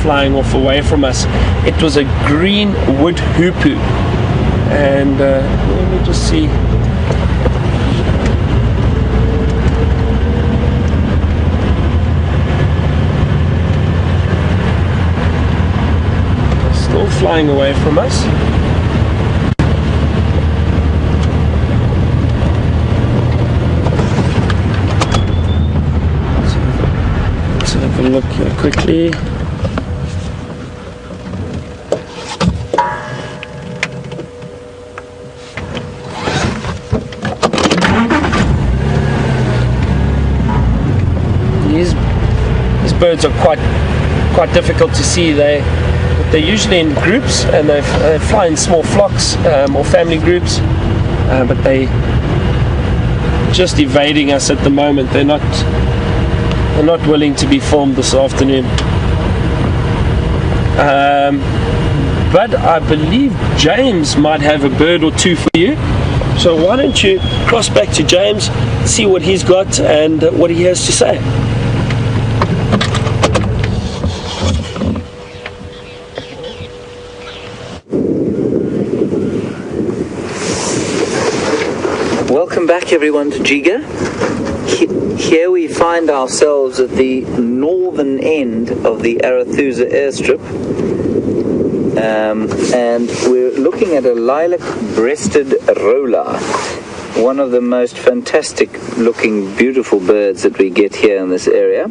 Flying off away from us. It was a green wood hoopoe, and let me just see. Flying away from us. Let's have a look here quickly. These birds are quite difficult to see. They're usually in groups, and they fly in small flocks or family groups, but they just evading us at the moment. They're not willing to be filmed this afternoon. But I believe James might have a bird or two for you. So why don't you cross back to James, see what he's got and what he has to say. Welcome back everyone to Djuma. Here we find ourselves at the northern end of the Arathusa airstrip, and we're looking at a lilac-breasted roller, one of the most fantastic looking beautiful birds that we get here in this area,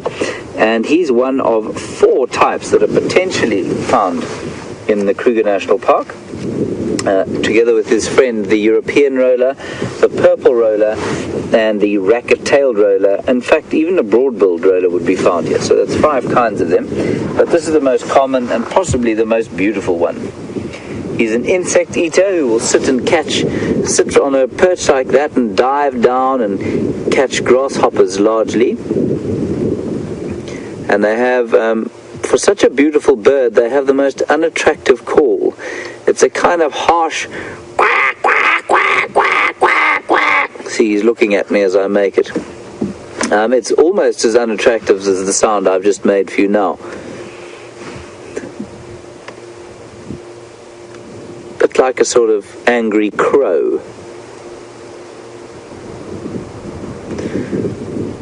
and he's one of 4 types that are potentially found in the Kruger National Park. Together with his friend, the European roller, the purple roller, and the racket-tailed roller. In fact, even a broad-billed roller would be found here. So that's 5 kinds of them. But this is the most common and possibly the most beautiful one. He's an insect eater who will sit on a perch like that and dive down and catch grasshoppers largely. And they have, for such a beautiful bird, they have the most unattractive call. It's a kind of harsh quack, quack, quack, quack, quack, quack. See, he's looking at me as I make it. It's almost as unattractive as the sound I've just made for you now. But like a sort of angry crow.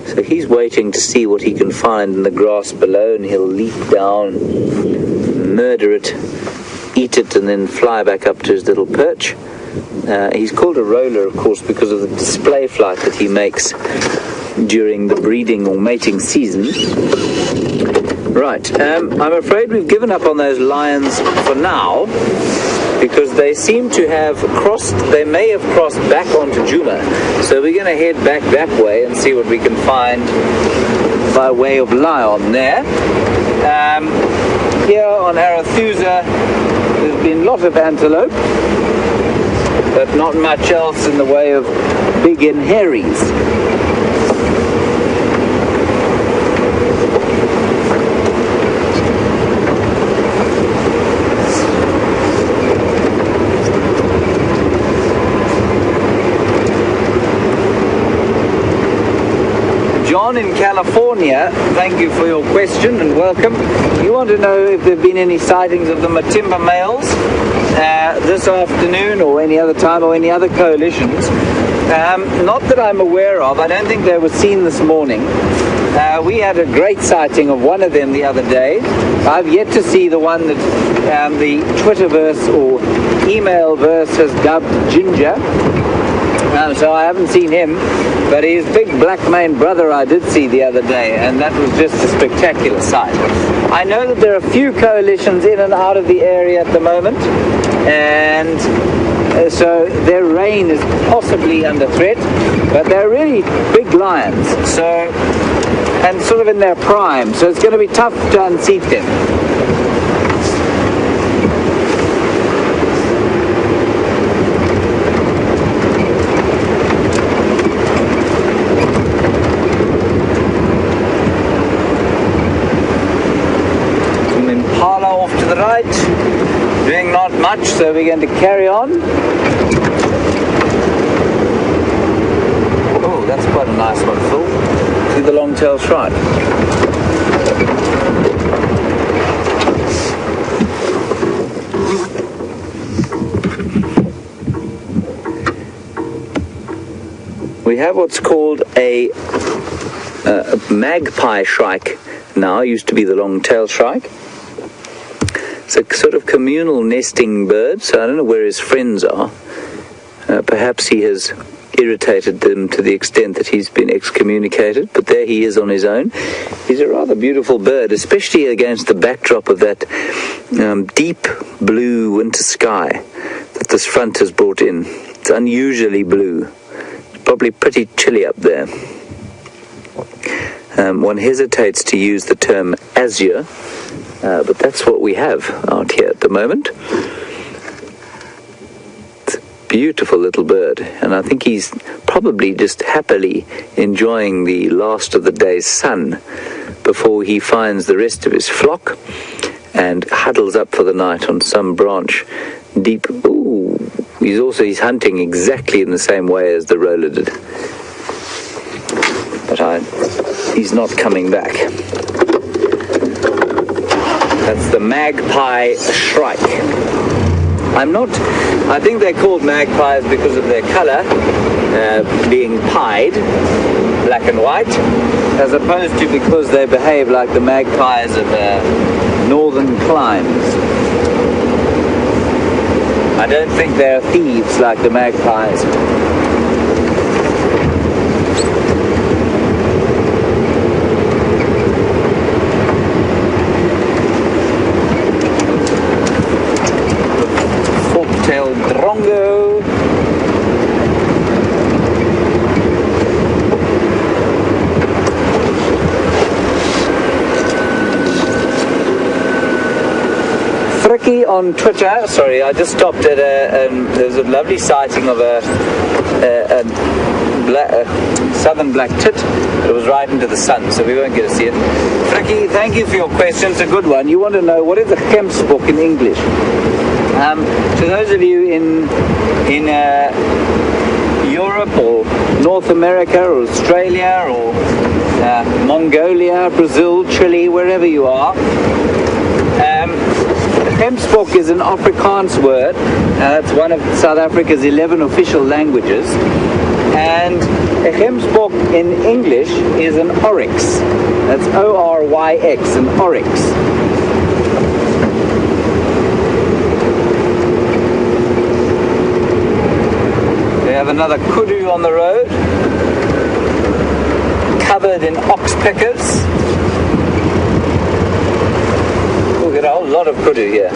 So he's waiting to see what he can find in the grass below, and he'll leap down, murder it, eat it, and then fly back up to his little perch. He's called a roller, of course, because of the display flight that he makes during the breeding or mating season. Right, I'm afraid we've given up on those lions for now, because they seem to have they may have crossed back onto Djuma. So we're going to head back that way and see what we can find by way of lion there. Here on Arathusa, there's been a lot of antelope, but not much else in the way of big and hairies. John in California, thank you for your question and welcome. You want to know if there have been any sightings of the Matimba males this afternoon or any other time or any other coalitions. Not that I'm aware of. I don't think they were seen this morning. We had a great sighting of one of them the other day. I've yet to see the one that the Twitterverse or emailverse has dubbed Ginger. So I haven't seen him, but his big black maned brother I did see the other day, and that was just a spectacular sight. I know that there are a few coalitions in and out of the area at the moment, and so their reign is possibly under threat, but they're really big lions, so, and sort of in their prime, so it's going to be tough to unseat them. Off to the right, doing not much, so we're going to carry on. Oh, that's quite a nice one, Phil. To the long-tail shrike. We have what's called a magpie shrike now, used to be the long-tail shrike. It's a sort of communal nesting bird, so I don't know where his friends are. Perhaps he has irritated them to the extent that he's been excommunicated, but there he is on his own. He's a rather beautiful bird, especially against the backdrop of that deep blue winter sky that this front has brought in. It's unusually blue. It's probably pretty chilly up there. One hesitates to use the term azure, but that's what we have out here at the moment. It's a beautiful little bird, and I think he's probably just happily enjoying the last of the day's sun before he finds the rest of his flock and huddles up for the night on some branch deep. Ooh, he's hunting exactly in the same way as the roller did, but he's not coming back. That's the magpie shrike. I think they're called magpies because of their color, being pied, black and white, as opposed to because they behave like the magpies of northern climes. I don't think they're thieves like the magpies. Drongo. Fricky on Twitter. Sorry, I just stopped at there's a lovely sighting of a southern black tit. It was right into the sun, so we won't get to see it. Fricky, thank you for your question. It's a good one. You want to know what is a gemsbok in English? To those of you in Europe or North America or Australia or Mongolia, Brazil, Chile, wherever you are, gemsbok is an Afrikaans word. It's one of South Africa's 11 official languages. And a gemsbok in English is an oryx. That's O-R-Y-X, an oryx. We have another kudu on the road, covered in ox pickers. We'll get a whole lot of kudu here.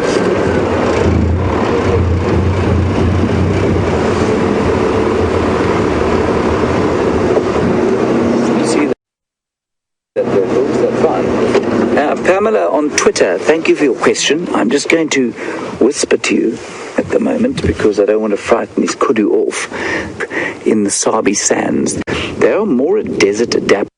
You see that there, folks? That's fine. Pamela on Twitter, thank you for your question. I'm just going to whisper to you at the moment because I don't want to frighten these kudu off in the Sabi sands. They are more a desert adapted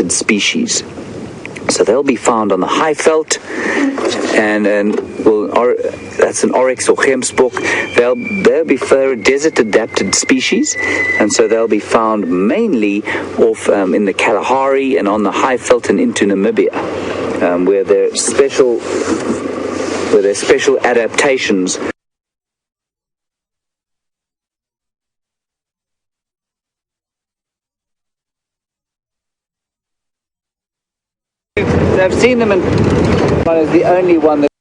species. So they'll be found on the high veld, and that's an oryx or gemsbok. They'll be for a desert adapted species, and so they'll be found mainly off in the Kalahari and on the high veld and into Namibia, where they're special where there's special adaptations. I've seen them in one is the only one that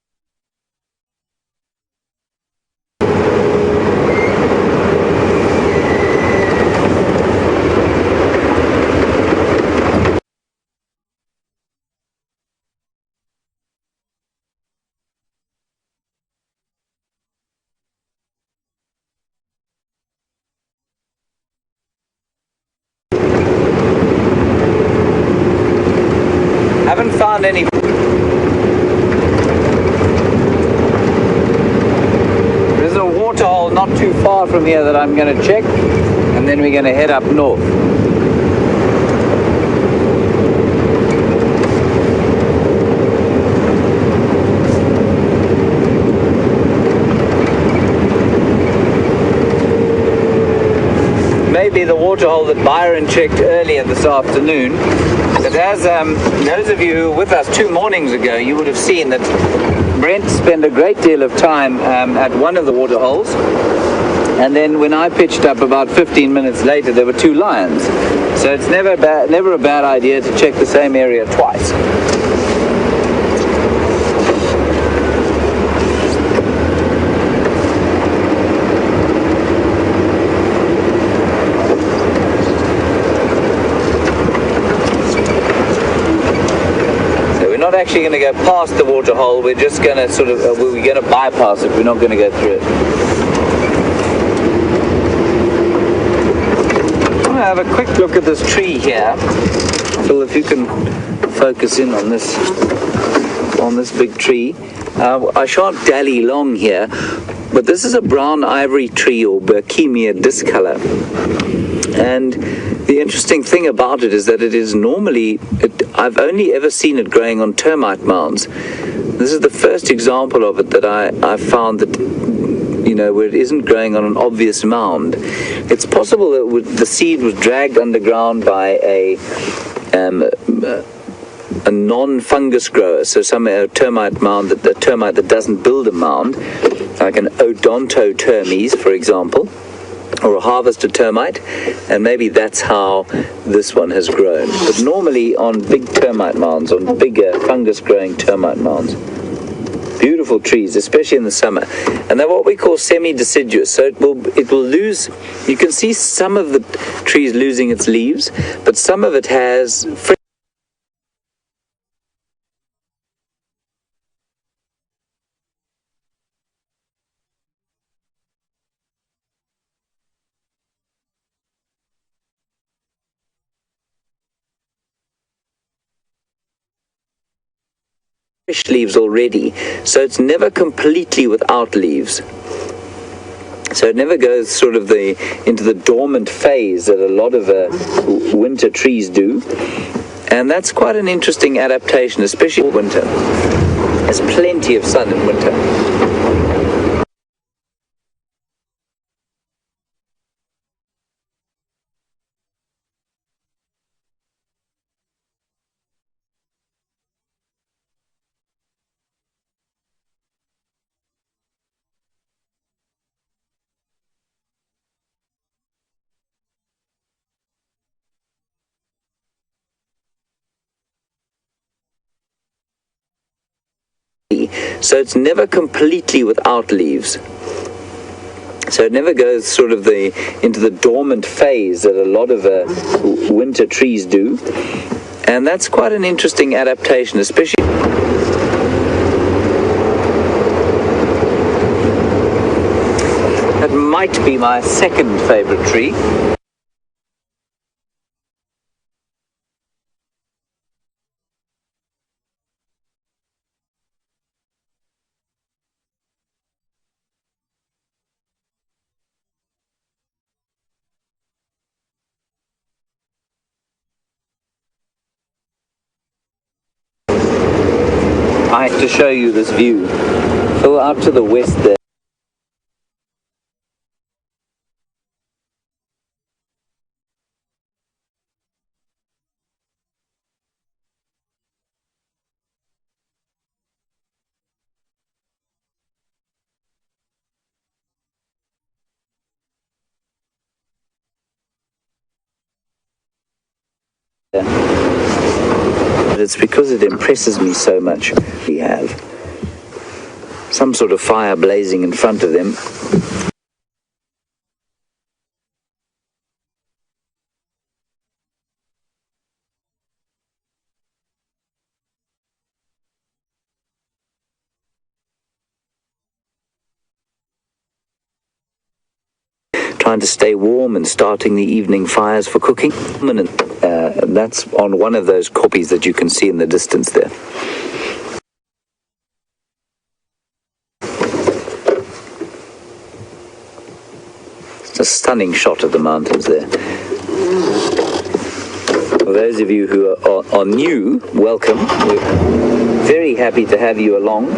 haven't found any. There's a water hole not too far from here that I'm going to check, and then we're going to head up north. Maybe the water hole that Byron checked earlier this afternoon. But as those of you who were with us 2 mornings ago, you would have seen that Brent spent a great deal of time at one of the water holes, and then when I pitched up about 15 minutes later, there were 2 lions. So it's never a bad idea to check the same area twice. Not actually going to go past the water hole. We're just going to we're going to bypass it. We're not going to go through it. I'm going to have a quick look at this tree here. Phil, if you can focus in on this big tree. I shan't dally long here, but this is a brown ivory tree, or Berkemia discolor. And the interesting thing about it is that it is normally, I've only ever seen it growing on termite mounds. This is the first example of it that I found that, where it isn't growing on an obvious mound. It's possible that the seed was dragged underground by a non-fungus grower, so a termite mound, a termite that doesn't build a mound, like an Odontotermes, for example, or a harvester termite, and maybe that's how this one has grown. But normally on big termite mounds, on bigger fungus-growing termite mounds, beautiful trees, especially in the summer, and they're what we call semi-deciduous. So it will lose. You can see some of the trees losing its leaves, but some of it has leaves already, so it's never completely without leaves. So it never goes into the dormant phase that a lot of winter trees do, and that's quite an interesting adaptation, especially in winter. There's plenty of sun in winter. So it's never completely without leaves. So it never goes into the dormant phase that a lot of winter trees do, and that's quite an interesting adaptation, especially. That might be my second favorite tree. I have to show you this view. Go out to the west there. But it's because it impresses me so much. We have some sort of fire blazing in front of them. Trying to stay warm and starting the evening fires for cooking. That's on one of those koppies that you can see in the distance there. It's a stunning shot of the mountains there. For those of you who are new, welcome. We're very happy to have you along.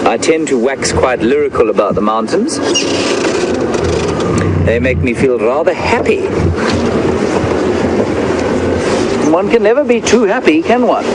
I tend to wax quite lyrical about the mountains. They make me feel rather happy. One can never be too happy, can one?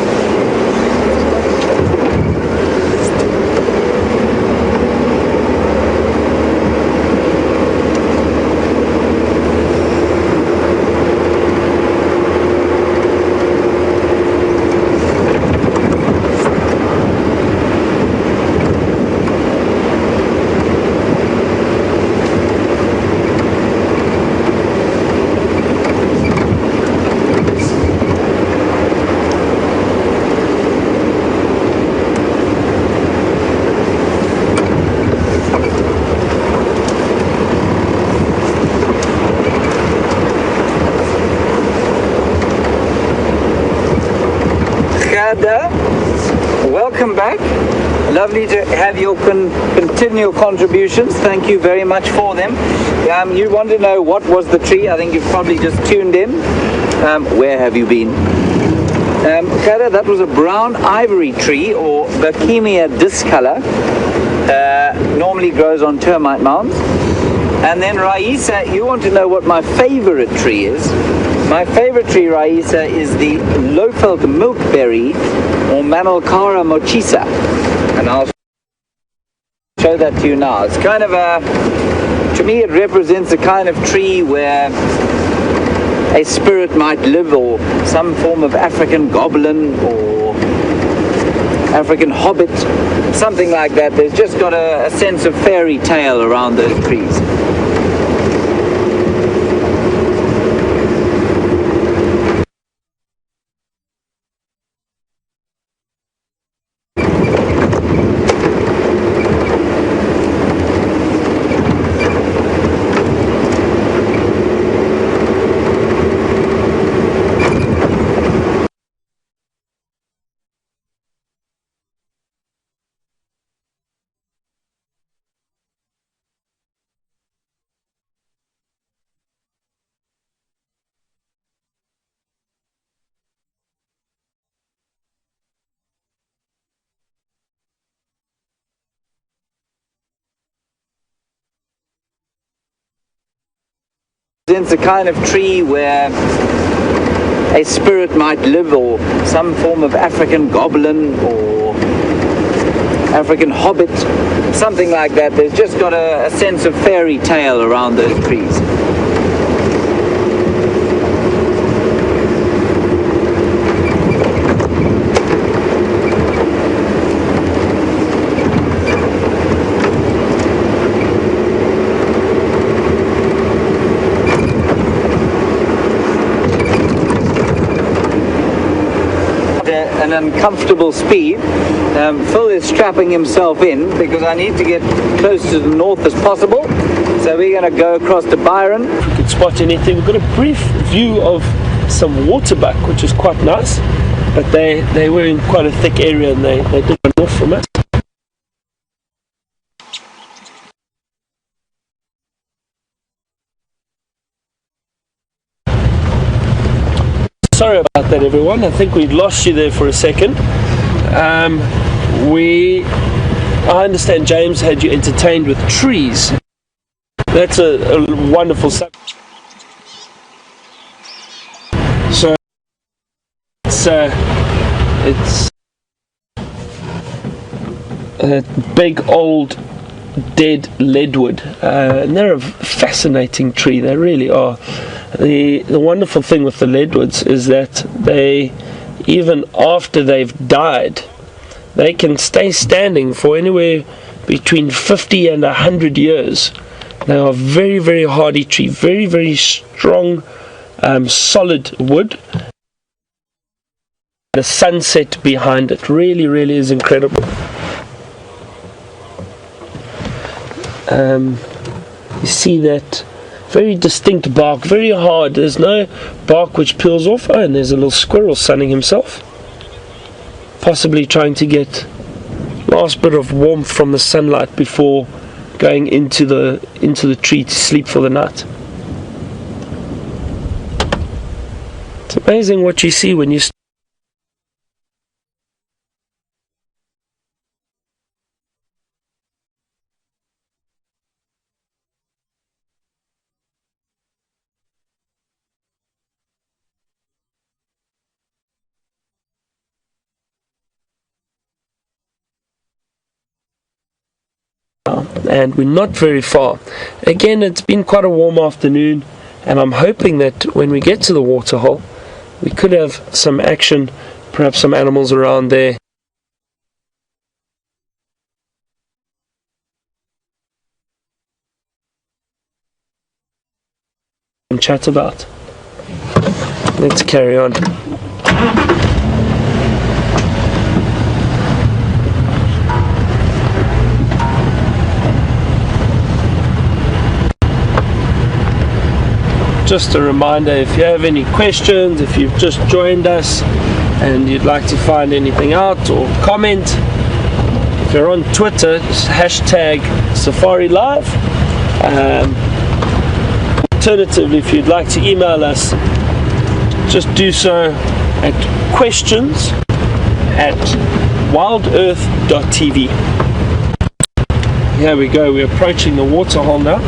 Welcome back. Lovely to have your continual contributions. Thank you very much for them. You want to know what was the tree? I think you've probably just tuned in. Where have you been? That was a brown ivory tree, or Bohemia discolor. Normally grows on termite mounds. And then Raisa, you want to know what my favorite tree is? My favorite tree, Raisa, is the Lofeld milkberry, or Manilkara mochisa. And I'll show that to you now. It's kind of to me it represents a kind of tree where a spirit might live, or some form of African goblin or African hobbit, something like that. There's just got a sense of fairy tale around those trees. It's a kind of tree where a spirit might live, or some form of African goblin or African hobbit, something like that. There's just got a sense of fairy tale around those trees. An uncomfortable speed. Phil is strapping himself in because I need to get close to the north as possible. So we're going to go across to Byron. If we could spot anything, we've got a brief view of some waterbuck, which is quite nice, but they were in quite a thick area and they did run off from us. Sorry about that, everyone. I think we'd lost you there for a second. I understand James had you entertained with trees. That's a wonderful subject. So it's a big old dead leadwood, and they're a fascinating tree. They really are. The wonderful thing with the leadwoods is that they, even after they've died, they can stay standing for anywhere between 50 and 100 years. They are very, very hardy tree, very, very strong, solid wood. The sunset behind it really, really is incredible. You see that very distinct bark, very hard. There's no bark which peels off. Oh, and there's a little squirrel sunning himself, possibly trying to get last bit of warmth from the sunlight before going into the tree to sleep for the night. It's amazing what you see when you and we're not very far. Again, it's been quite a warm afternoon, and I'm hoping that when we get to the waterhole we could have some action, perhaps some animals around there. And chat about. Let's carry on. Just a reminder, if you have any questions, if you've just joined us and you'd like to find anything out or comment, if you're on Twitter, just hashtag Safari Live. Alternatively, if you'd like to email us, just do so at questions@wildearth.tv. Here we go, we're approaching the waterhole now.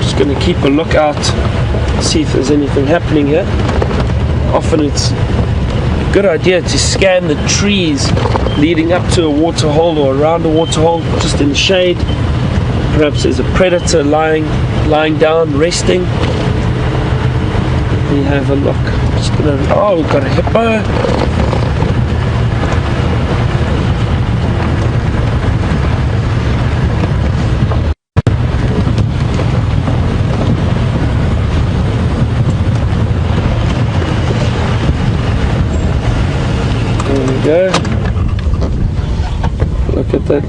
Just going to keep a lookout, see if there's anything happening here. Often it's a good idea to scan the trees leading up to a waterhole or around a waterhole, just in the shade. Perhaps there's a predator lying down, resting. Let me have a look. Oh, we've got a hippo. Go. Look at that.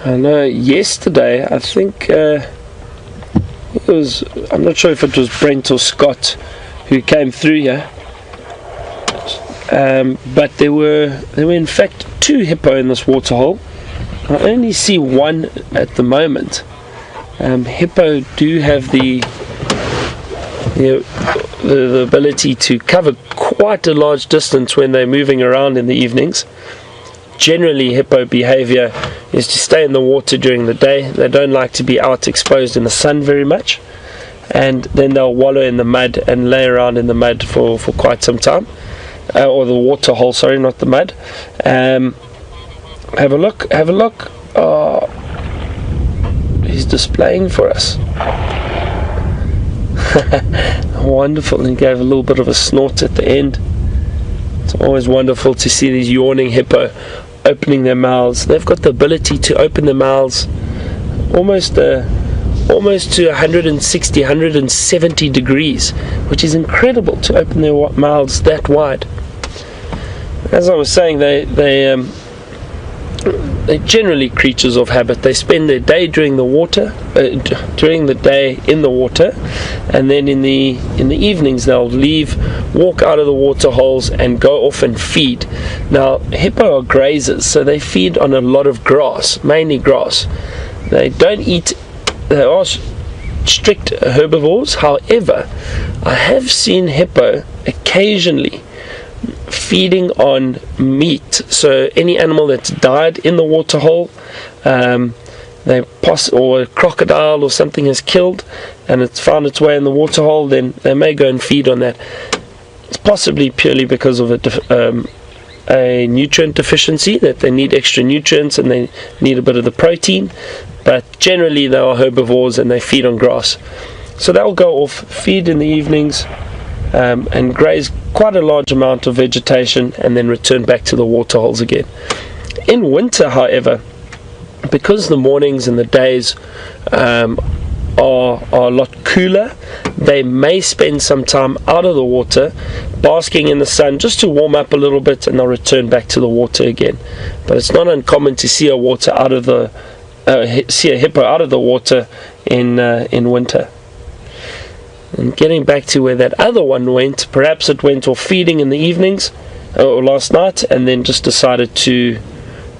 I know yesterday, I think I'm not sure if it was Brent or Scott who came through here, but there were in fact two hippo in this waterhole. I only see one at the moment. Hippo do have the ability to cover quite a large distance when they're moving around in the evenings. Generally, hippo behavior is to stay in the water during the day. They don't like to be out exposed in the sun very much, and then they'll wallow in the mud and lay around in the mud for quite some time, or the water hole, sorry, not the mud. Have a look. Oh, he's displaying for us. Wonderful. And he gave a little bit of a snort at the end. It's always wonderful to see these yawning hippo opening their mouths. They've got the ability to open their mouths almost to 160, 170 degrees, which is incredible, to open their mouths that wide. As I was saying, they're generally creatures of habit. They spend their day during the day in the water, and then in the evenings they'll walk out of the water holes and go off and feed. Now, hippo are grazers, so they feed on a lot of grass, mainly grass. They don't eat. They are strict herbivores. However, I have seen hippo occasionally feeding on meat. So any animal that's died in the waterhole, or a crocodile or something has killed and it's found its way in the waterhole, then they may go and feed on that. It's possibly purely because of a nutrient deficiency, that they need extra nutrients and they need a bit of the protein, but generally they are herbivores and they feed on grass. So they'll go off, feed in the evenings, and graze quite a large amount of vegetation and then return back to the waterholes again. In winter, however, because the mornings and the days are a lot cooler, they may spend some time out of the water basking in the sun just to warm up a little bit, and they'll return back to the water again. But it's not uncommon to see a hippo out of the water in winter. And getting back to where that other one went, perhaps it went off feeding in the evenings or last night, and then just decided to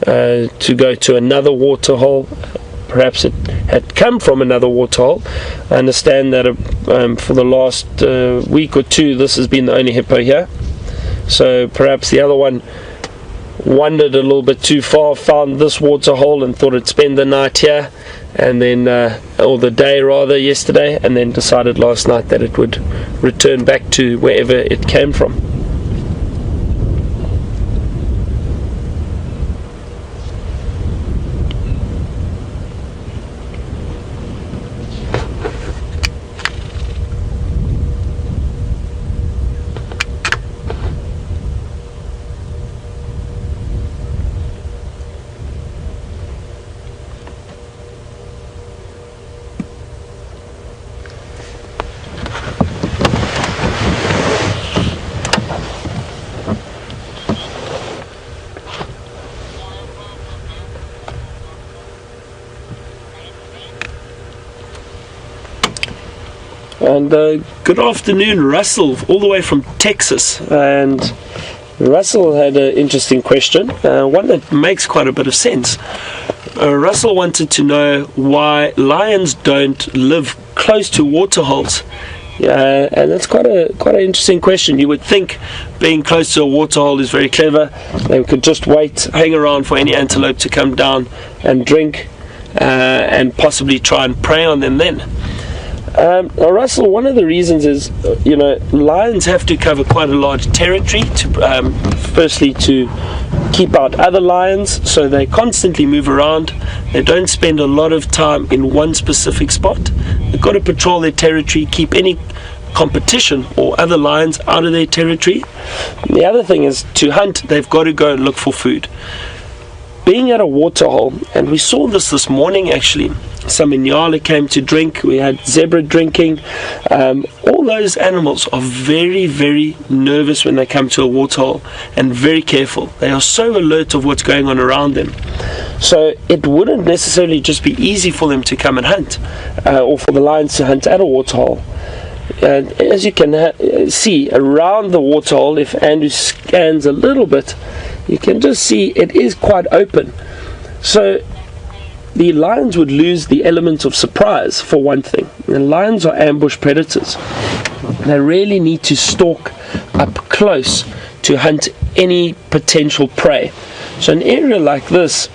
go to another waterhole. Perhaps it had come from another waterhole. I understand that for the last week or two this has been the only hippo here, so perhaps the other one wandered a little bit too far, found this waterhole and thought it'd spend the night here, and then or the day rather, yesterday, and then decided last night that it would return back to wherever it came from. And good afternoon, Russell, all the way from Texas. And Russell had an interesting question, one that makes quite a bit of sense. Russell wanted to know why lions don't live close to waterholes. And that's quite an interesting question. You would think being close to a waterhole is very clever. They could just wait, hang around for any antelope to come down and drink, and possibly try and prey on them then. Now, Russell, one of the reasons is, lions have to cover quite a large territory to, firstly, to keep out other lions, so they constantly move around. They don't spend a lot of time in one specific spot. They've got to patrol their territory, keep any competition or other lions out of their territory. The other thing is, to hunt, they've got to go and look for food. Being at a waterhole, and we saw this morning actually, some inyala came to drink, we had zebra drinking. All those animals are very, very nervous when they come to a waterhole, and very careful. They are so alert of what's going on around them. So it wouldn't necessarily just be easy for them to come and hunt, or for the lions to hunt at a waterhole. And as you can see around the waterhole, if Andrew scans a little bit, you can just see it is quite open. So the lions would lose the element of surprise, for one thing. And lions are ambush predators. They really need to stalk up close to hunt any potential prey. So an area like this,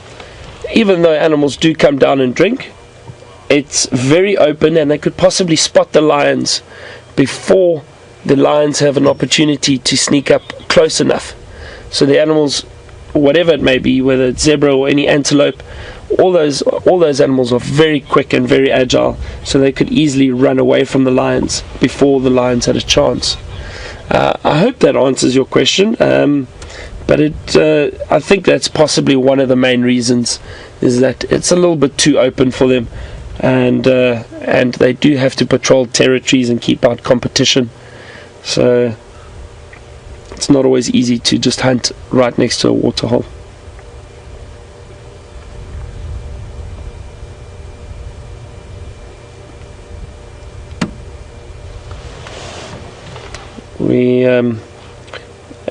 even though animals do come down and drink, it's very open, and they could possibly spot the lions before the lions have an opportunity to sneak up close enough. So the animals, whatever it may be, whether it's zebra or any antelope, all those animals are very quick and very agile, so they could easily run away from the lions before the lions had a chance. I hope that answers your question, but I think that's possibly one of the main reasons, is that it's a little bit too open for them, and they do have to patrol territories and keep out competition. So it's not always easy to just hunt right next to a waterhole.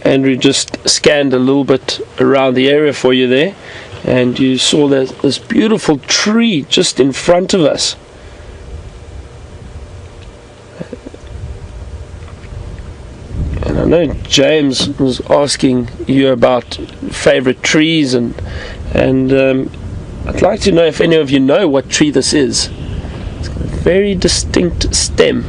Andrew just scanned a little bit around the area for you there, and you saw this beautiful tree just in front of us. And I know James was asking you about favorite trees, and I'd like to know if any of you know what tree this is. It's got a very distinct stem.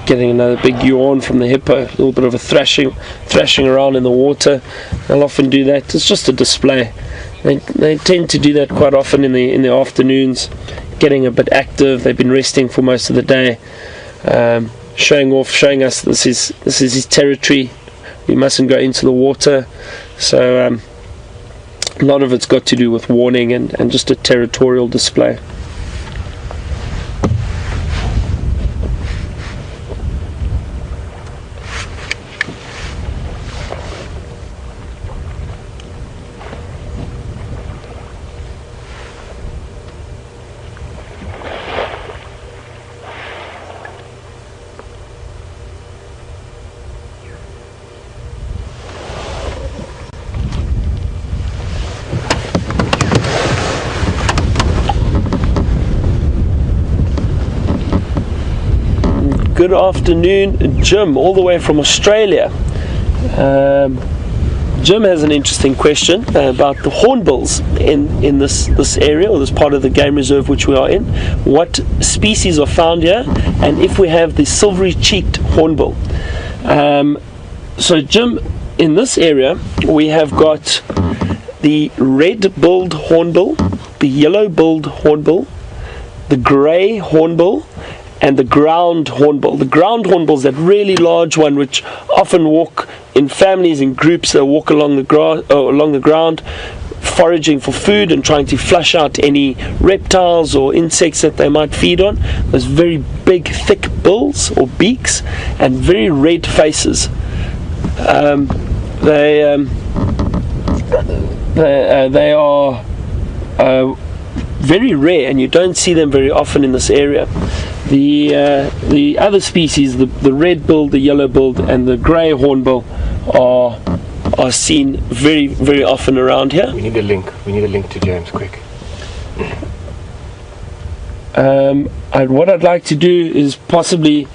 Getting another big yawn from the hippo, a little bit of a thrashing around in the water. They'll often do that. It's just a display. They tend to do that quite often in the afternoons, getting a bit active. They've been resting for most of the day, showing us this is his territory. We mustn't go into the water. So a lot of it's got to do with warning and just a territorial display. Good afternoon, Jim, all the way from Australia. Jim has an interesting question about the hornbills in this area, or this part of the game reserve which we are in. What species are found here, and if we have the silvery-cheeked hornbill. So Jim, in this area we have got the red-billed hornbill, the yellow-billed hornbill, the grey hornbill, and the ground hornbill. The ground hornbill is that really large one which often walk in families, in groups. They walk along the ground, foraging for food and trying to flush out any reptiles or insects that they might feed on. Those very big, thick bills or beaks and very red faces. They are very rare, and you don't see them very often in this area. The other species, the red-billed, the yellow-billed, and the grey hornbill are seen very, very often around here. We need a link. We need a link to James, quick. What I'd like to do is possibly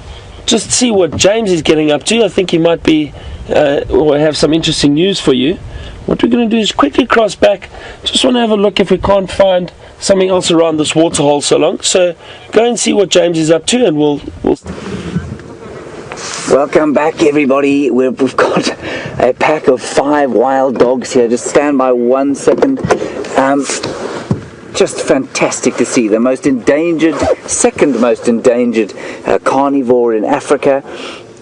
just see what James is getting up to. I think he might be or have some interesting news for you. What we're going to do is quickly cross back. Just want to have a look if we can't find something else around this waterhole so long. So go and see what James is up to, and we'll... Welcome back, everybody. We've got a pack of 5 wild dogs here. Just stand by 1 second. Just fantastic to see. The most endangered, second most endangered carnivore in Africa,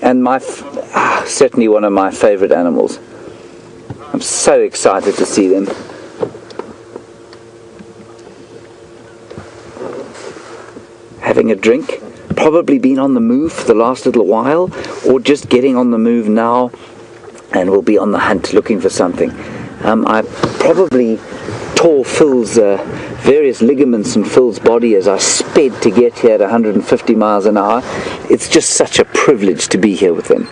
and certainly one of my favorite animals. I'm so excited to see them. Having a drink, probably been on the move for the last little while, or just getting on the move now, and will be on the hunt looking for something. I probably tore Phil's various ligaments in Phil's body as I sped to get here at 150 miles an hour. It's just such a privilege to be here with them.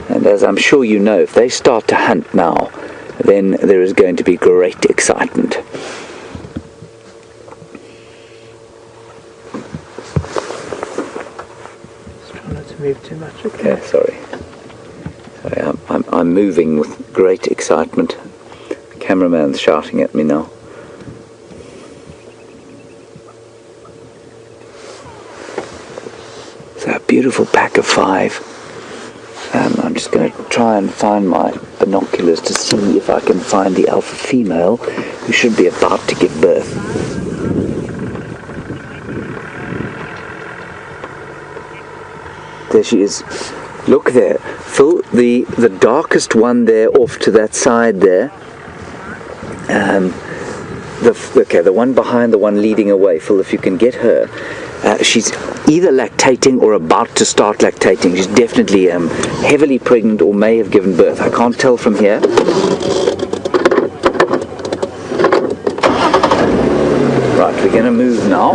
And as I'm sure you know, if they start to hunt now, then there is going to be great excitement. Try not to move too much. Okay, sorry. I'm moving with great excitement. The cameraman's shouting at me now. So a beautiful pack of 5. I'm just going to try and find my binoculars to see if I can find the alpha female, who should be about to give birth. There she is. Look there, Phil, the darkest one there off to that side there. The one behind the one leading away, Phil, if you can get her. She's either lactating or about to start lactating. She's definitely heavily pregnant or may have given birth. I can't tell from here. Right, we're going to move now.